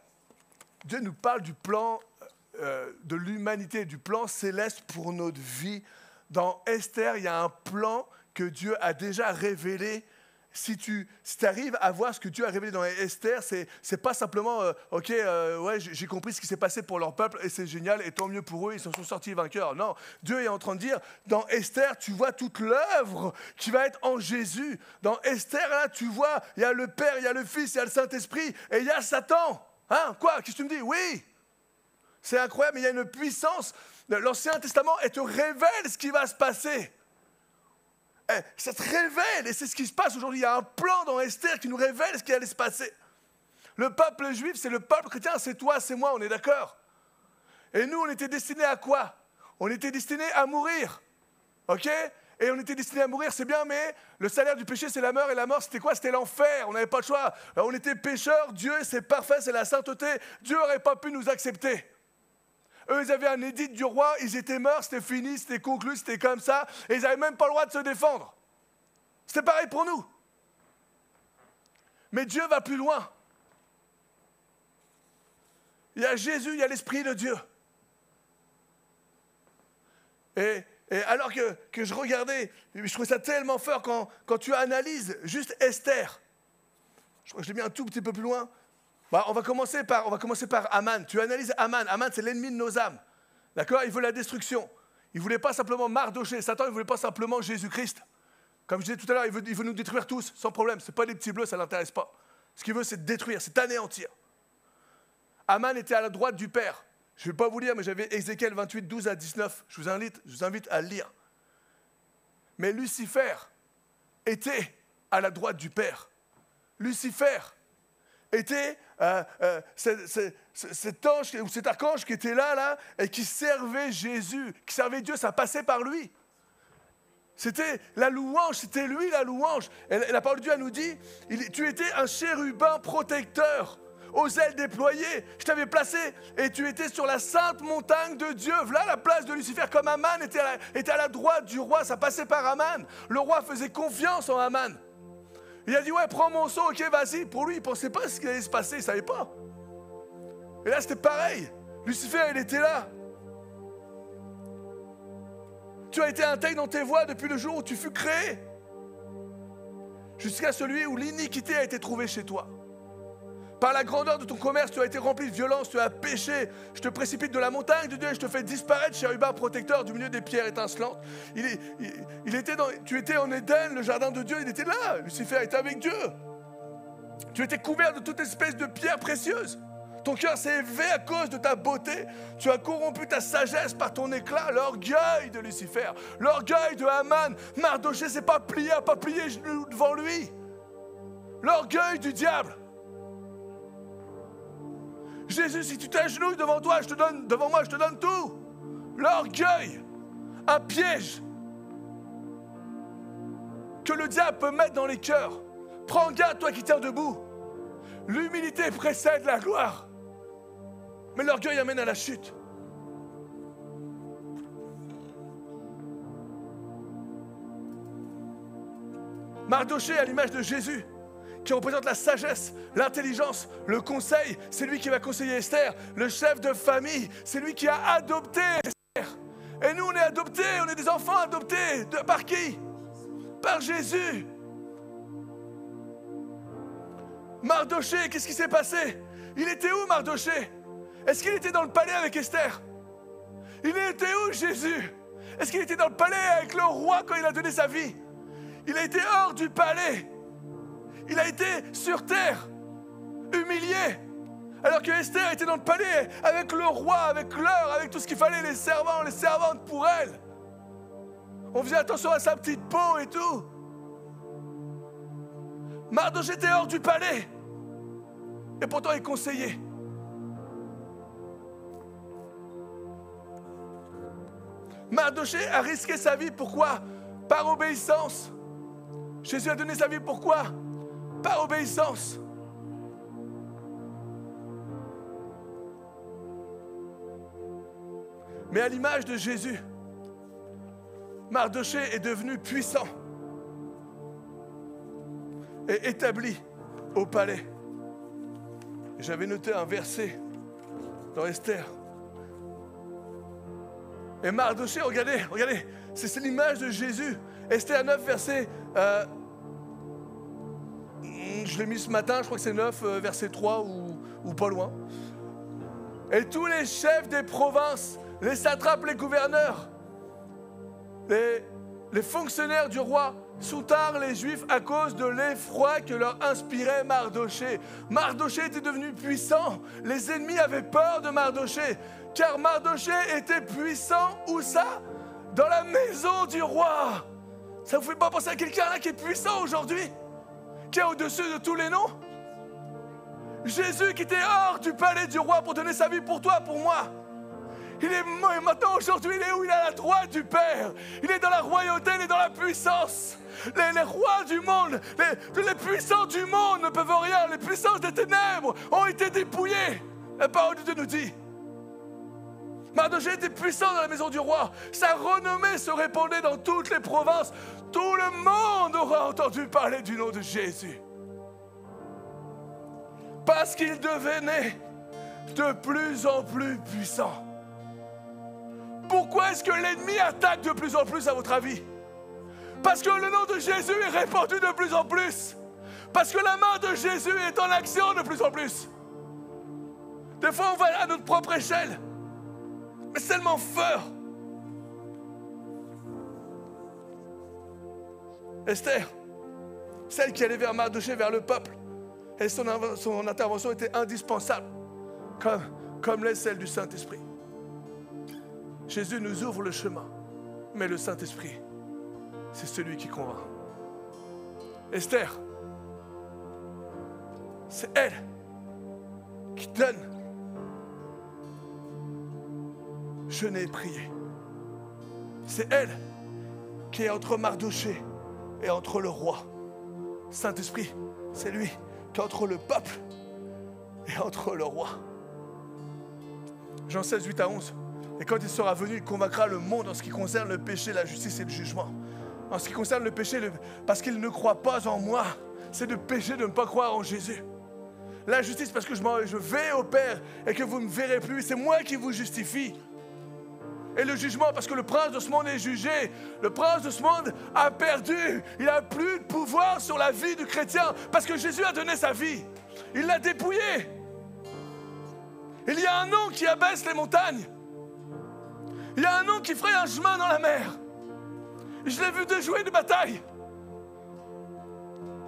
F: l'humanité, du plan céleste pour notre vie. Dans Esther, il y a un plan que Dieu a déjà révélé. Si tu arrives à voir ce que Dieu a révélé dans Esther, c'est pas simplement ouais, j'ai compris ce qui s'est passé pour leur peuple et c'est génial et tant mieux pour eux, ils s'en sont sortis vainqueurs. Non, Dieu est en train de dire, dans Esther, tu vois toute l'œuvre qui va être en Jésus. Dans Esther, là, tu vois, il y a le Père, il y a le Fils, il y a le Saint-Esprit et il y a Satan. Hein, quoi? Qu'est-ce que tu me dis? Oui, c'est incroyable, mais il y a une puissance. L'Ancien Testament, elle te révèle ce qui va se passer. Ça te révèle, et c'est ce qui se passe aujourd'hui. Il y a un plan dans Esther qui nous révèle ce qui allait se passer. Le peuple juif, c'est le peuple chrétien, c'est toi, c'est moi, on est d'accord. Et nous, on était destinés à quoi? On était destinés à mourir. Ok? Et on était destinés à mourir, c'est bien, mais le salaire du péché, c'est la mort. Et la mort, c'était quoi? C'était l'enfer. On n'avait pas le choix. Alors, on était pécheurs. Dieu, c'est parfait, c'est la sainteté. Dieu n'aurait pas pu nous accepter. Eux, ils avaient un édit du roi, ils étaient morts, c'était fini, c'était conclu, c'était comme ça. Et ils n'avaient même pas le droit de se défendre. C'était pareil pour nous. Mais Dieu va plus loin. Il y a Jésus, il y a l'Esprit de Dieu. Et alors que je regardais, je trouvais ça tellement fort quand tu analyses juste Esther. Je crois que je l'ai mis un tout petit peu plus loin. Bah, on va commencer par Aman. Tu analyses Aman. Aman, c'est l'ennemi de nos âmes. D'accord? Il veut la destruction. Il ne voulait pas simplement Mardoché. Satan, il ne voulait pas simplement Jésus-Christ. Comme je disais tout à l'heure, il veut nous détruire tous, sans problème. Ce n'est pas des petits bleus, ça ne l'intéresse pas. Ce qu'il veut, c'est détruire, c'est anéantir. Aman était à la droite du Père. Je ne vais pas vous lire, mais j'avais Ézéchiel 28, 12 à 19. Je vous invite à le lire. Mais Lucifer était à la droite du Père. Lucifer était cet ange ou cet archange qui était là et qui servait Jésus, qui servait Dieu, ça passait par lui. C'était la louange, c'était lui la louange. Et la parole de Dieu, elle nous dit, tu étais un chérubin protecteur, aux ailes déployées. Je t'avais placé et tu étais sur la sainte montagne de Dieu. Voilà la place de Lucifer, comme Aman était à la droite du roi, ça passait par Aman. Le roi faisait confiance en Aman. Il a dit, ouais, prends mon seau, ok, vas-y. Pour lui, il ne pensait pas ce qui allait se passer, il ne savait pas. Et là, c'était pareil. Lucifer, il était là. Tu as été intègre dans tes voies depuis le jour où tu fus créé. Jusqu'à celui où l'iniquité a été trouvée chez toi. Par la grandeur de ton commerce, tu as été rempli de violence, tu as péché. Je te précipite de la montagne de Dieu et je te fais disparaître, chérubin protecteur du milieu des pierres étincelantes. Tu étais en Éden, le jardin de Dieu, il était là. Lucifer était avec Dieu. Tu étais couvert de toute espèce de pierres précieuses. Ton cœur s'est élevé à cause de ta beauté. Tu as corrompu ta sagesse par ton éclat. L'orgueil de Lucifer, l'orgueil de Haman. Mardoché s'est pas plié genoux devant lui. L'orgueil du diable. Jésus, si tu t'agenouilles devant moi, je te donne tout. L'orgueil, un piège que le diable peut mettre dans les cœurs. Prends garde, toi qui tiens debout. L'humilité précède la gloire. Mais l'orgueil amène à la chute. Mardoché, à l'image de Jésus, qui représente la sagesse, l'intelligence, le conseil, c'est lui qui va conseiller Esther. Le chef de famille, c'est lui qui a adopté Esther. Et nous, on est adoptés, on est des enfants adoptés. Par qui? Par Jésus. Mardoché, qu'est-ce qui s'est passé? Il était où, Mardoché? Est-ce qu'il était dans le palais avec Esther? Il était où, Jésus? Est-ce qu'il était dans le palais avec le roi quand il a donné sa vie? Il a été hors du palais. Il a été sur terre, humilié. Alors que Esther était dans le palais avec le roi, avec l'heure, avec tout ce qu'il fallait, les servants, les servantes pour elle. On faisait attention à sa petite peau et tout. Mardoché était hors du palais. Et pourtant, il est conseillé. Mardoché a risqué sa vie, pourquoi? Par obéissance. Jésus a donné sa vie, pourquoi? Par obéissance. Mais à l'image de Jésus, Mardoché est devenu puissant et établi au palais. J'avais noté un verset dans Esther. Et Mardoché, regardez, c'est l'image de Jésus. Esther 9, verset... je l'ai mis ce matin, je crois que c'est 9, verset 3 ou pas loin. Et tous les chefs des provinces, les satrapes, les gouverneurs, les fonctionnaires du roi soutinrent les Juifs à cause de l'effroi que leur inspirait Mardoché. Mardoché était devenu puissant. Les ennemis avaient peur de Mardoché. Car Mardoché était puissant, où ça? Dans la maison du roi. Ça vous fait pas penser à quelqu'un là qui est puissant aujourd'hui? Qui est au-dessus de tous les noms? Jésus qui était hors du palais du roi pour donner sa vie pour toi, pour moi. Il est maintenant, aujourd'hui, il est où? Il est à la droite du Père. Il est dans la royauté, il est dans la puissance. Les rois du monde, les puissants du monde ne peuvent rien. Les puissances des ténèbres ont été dépouillées. La parole de Dieu nous dit. Mardoché était puissant dans la maison du roi. Sa renommée se répandait dans toutes les provinces. Tout le monde aura entendu parler du nom de Jésus. Parce qu'il devenait de plus en plus puissant. Pourquoi est-ce que l'ennemi attaque de plus en plus, à votre avis? Parce que le nom de Jésus est répandu de plus en plus. Parce que la main de Jésus est en action de plus en plus. Des fois, on va à notre propre échelle. Mais c'est tellement fort. Esther, celle qui allait vers Mardoché, vers le peuple, et son intervention était indispensable, comme l'est celle du Saint-Esprit. Jésus nous ouvre le chemin, mais le Saint-Esprit, c'est celui qui convainc. Esther, c'est elle qui donne. Je n'ai prié. C'est elle qui est entre Mardoché et entre le roi. Saint-Esprit, c'est lui qui est entre le peuple et entre le roi. Jean 16, 8 à 11. Et quand il sera venu, il convaincra le monde en ce qui concerne le péché, la justice et le jugement. En ce qui concerne le péché, parce qu'il ne croit pas en moi, c'est de péché de ne pas croire en Jésus. La justice, parce que je vais au Père et que vous ne me verrez plus, c'est moi qui vous justifie. Et le jugement, parce que le prince de ce monde est jugé. Le prince de ce monde a perdu. Il n'a plus de pouvoir sur la vie du chrétien, parce que Jésus a donné sa vie. Il l'a dépouillé. Il y a un nom qui abaisse les montagnes. Il y a un nom qui ferait un chemin dans la mer. Je l'ai vu déjouer des batailles.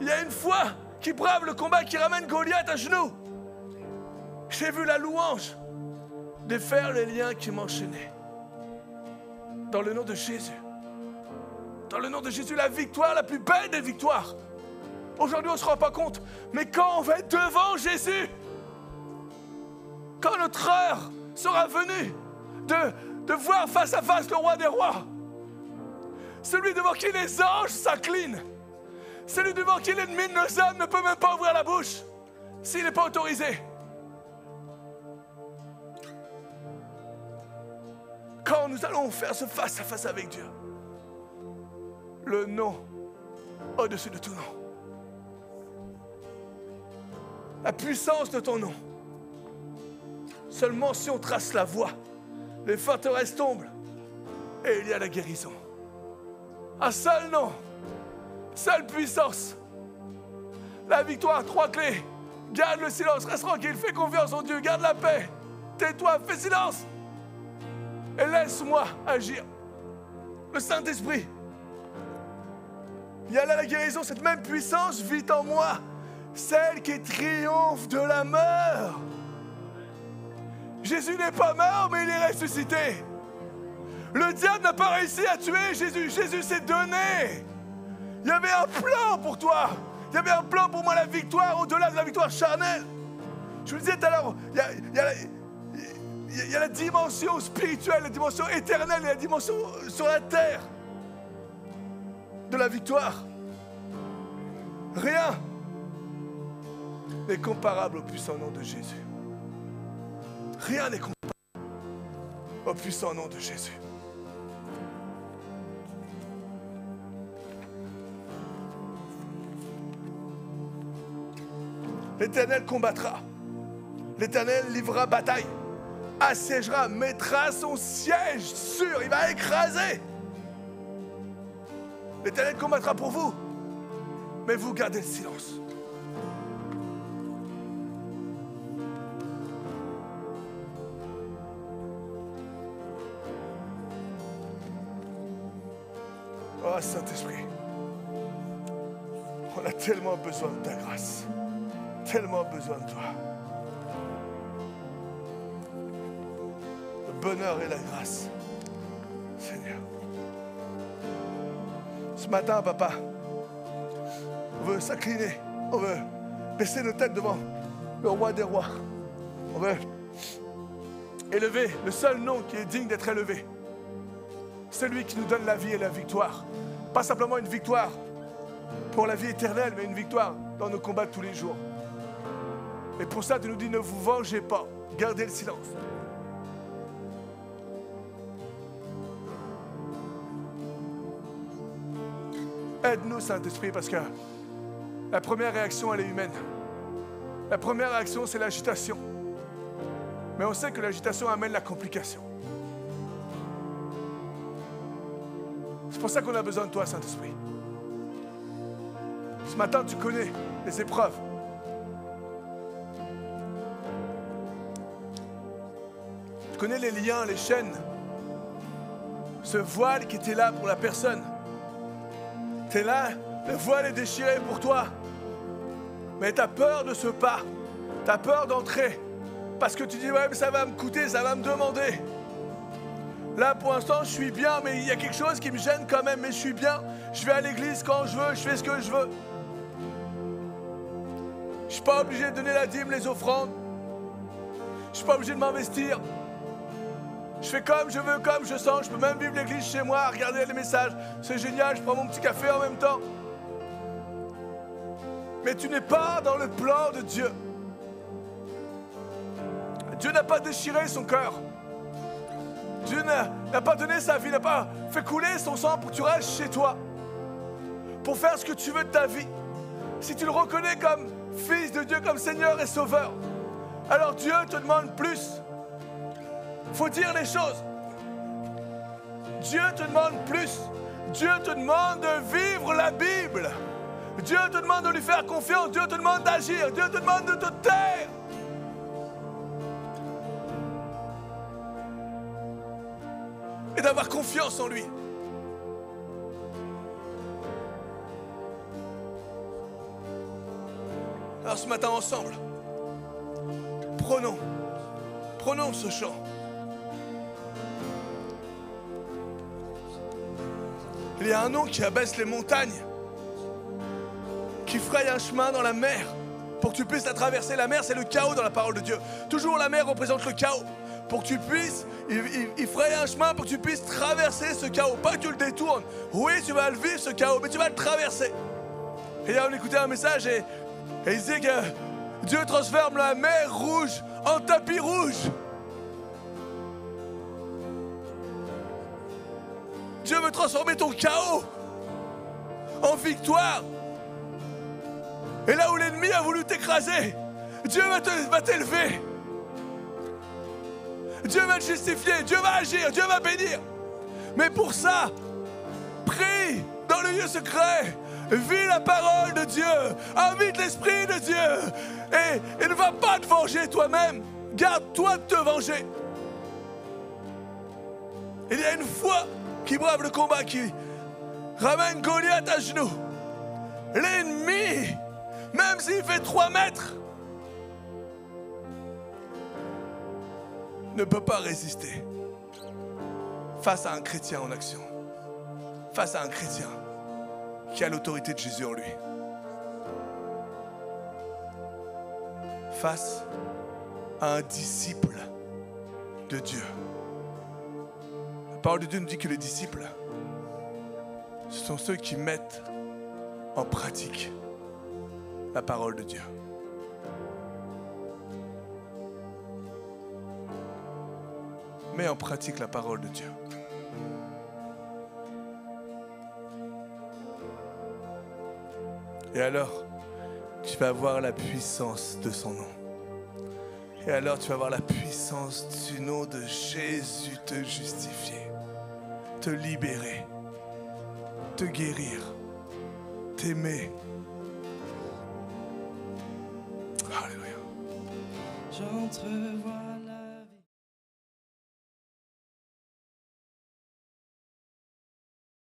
F: Il y a une foi qui brave le combat, qui ramène Goliath à genoux. J'ai vu la louange défaire les liens qui m'enchaînaient. Dans le nom de Jésus. Dans le nom de Jésus, la victoire, la plus belle des victoires. Aujourd'hui, on ne se rend pas compte. Mais quand on va être devant Jésus, quand notre heure sera venue de voir face à face le roi des rois, celui devant qui les anges s'inclinent, celui devant qui l'ennemi de nos âmes ne peut même pas ouvrir la bouche s'il n'est pas autorisé. Quand nous allons faire ce face à face avec Dieu, le nom au-dessus de tout nom, la puissance de ton nom, seulement si on trace la voie, les forteresses tombent, et il y a la guérison. Un seul nom, seule puissance. La victoire, 3 clés. Garde le silence, reste tranquille, fais confiance en Dieu, garde la paix. Tais-toi, fais silence. Et laisse-moi agir. Le Saint-Esprit. Il y a là la guérison, cette même puissance vit en moi. Celle qui triomphe de la mort. Jésus n'est pas mort, mais il est ressuscité. Le diable n'a pas réussi à tuer Jésus. Jésus s'est donné. Il y avait un plan pour toi. Il y avait un plan pour moi, la victoire, au-delà de la victoire charnelle. Je vous le disais tout à l'heure, il y a la dimension spirituelle, la dimension éternelle et la dimension sur la terre de la victoire. Rien n'est comparable au puissant nom de Jésus. Rien n'est comparable au puissant nom de Jésus. L'Éternel combattra. L'Éternel livrera bataille, assiégera, mettra son siège sûr. Il va écraser. L'Éternel combattra pour vous, mais vous gardez le silence. Oh Saint-Esprit, on a tellement besoin de ta grâce, tellement besoin de toi. Le bonheur et la grâce, Seigneur. Ce matin, Papa, on veut s'incliner, on veut baisser nos têtes devant le roi des rois. On veut élever le seul nom qui est digne d'être élevé. Celui qui nous donne la vie et la victoire. Pas simplement une victoire pour la vie éternelle, mais une victoire dans nos combats de tous les jours. Et pour ça, tu nous dis, ne vous vengez pas, gardez le silence. Aide-nous, Saint-Esprit, parce que la première réaction, elle est humaine. La première réaction, c'est l'agitation. Mais on sait que l'agitation amène la complication. C'est pour ça qu'on a besoin de toi, Saint-Esprit. Ce matin, tu connais les épreuves. Tu connais les liens, les chaînes. Ce voile qui était là pour la personne. Tu es là, le voile est déchiré pour toi. Mais tu as peur de ce pas. Tu as peur d'entrer. Parce que tu dis, ouais, mais ça va me coûter, ça va me demander. Là, pour l'instant, je suis bien, mais il y a quelque chose qui me gêne quand même. Mais je suis bien. Je vais à l'église quand je veux, je fais ce que je veux. Je ne suis pas obligé de donner la dîme, les offrandes. Je ne suis pas obligé de m'investir. Je fais comme je veux, comme je sens. Je peux même vivre l'église chez moi, regarder les messages. C'est génial, je prends mon petit café en même temps. Mais tu n'es pas dans le plan de Dieu. Dieu n'a pas déchiré son cœur. Dieu n'a pas donné sa vie, n'a pas fait couler son sang pour que tu restes chez toi. Pour faire ce que tu veux de ta vie. Si tu le reconnais comme fils de Dieu, comme Seigneur et Sauveur, alors Dieu te demande plus. Il faut dire les choses. Dieu te demande plus. Dieu te demande de vivre la Bible. Dieu te demande de lui faire confiance. Dieu te demande d'agir. Dieu te demande de te taire. Et d'avoir confiance en lui. Alors ce matin ensemble, prenons ce chant. Il y a un nom qui abaisse les montagnes, qui fraye un chemin dans la mer pour que tu puisses la traverser. La mer, c'est le chaos dans la parole de Dieu. Toujours la mer représente le chaos. Pour que tu puisses, il fraye un chemin pour que tu puisses traverser ce chaos. Pas que tu le détournes. Oui, tu vas le vivre ce chaos, mais tu vas le traverser. Et là, on écoutait un message et il disait que Dieu transforme la mer rouge en tapis rouge. Dieu veut transformer ton chaos en victoire. Et là où l'ennemi a voulu t'écraser, Dieu va t'élever. Dieu va te justifier, Dieu va agir, Dieu va bénir. Mais pour ça, prie dans le lieu secret. Vis la parole de Dieu. Invite l'Esprit de Dieu. Et ne va pas te venger toi-même. Garde-toi de te venger. Il y a une foi qui brave le combat, qui ramène Goliath à genoux. L'ennemi, même s'il fait 3 mètres, ne peut pas résister face à un chrétien en action, face à un chrétien qui a l'autorité de Jésus en lui, face à un disciple de Dieu. La parole de Dieu nous dit que les disciples, ce sont ceux qui mettent en pratique la parole de Dieu. Mets en pratique la parole de Dieu. Et alors, tu vas voir la puissance de son nom. Et alors, tu vas voir la puissance du nom de Jésus te justifier, te libérer, te guérir, t'aimer. Alléluia.
A: J'entrevois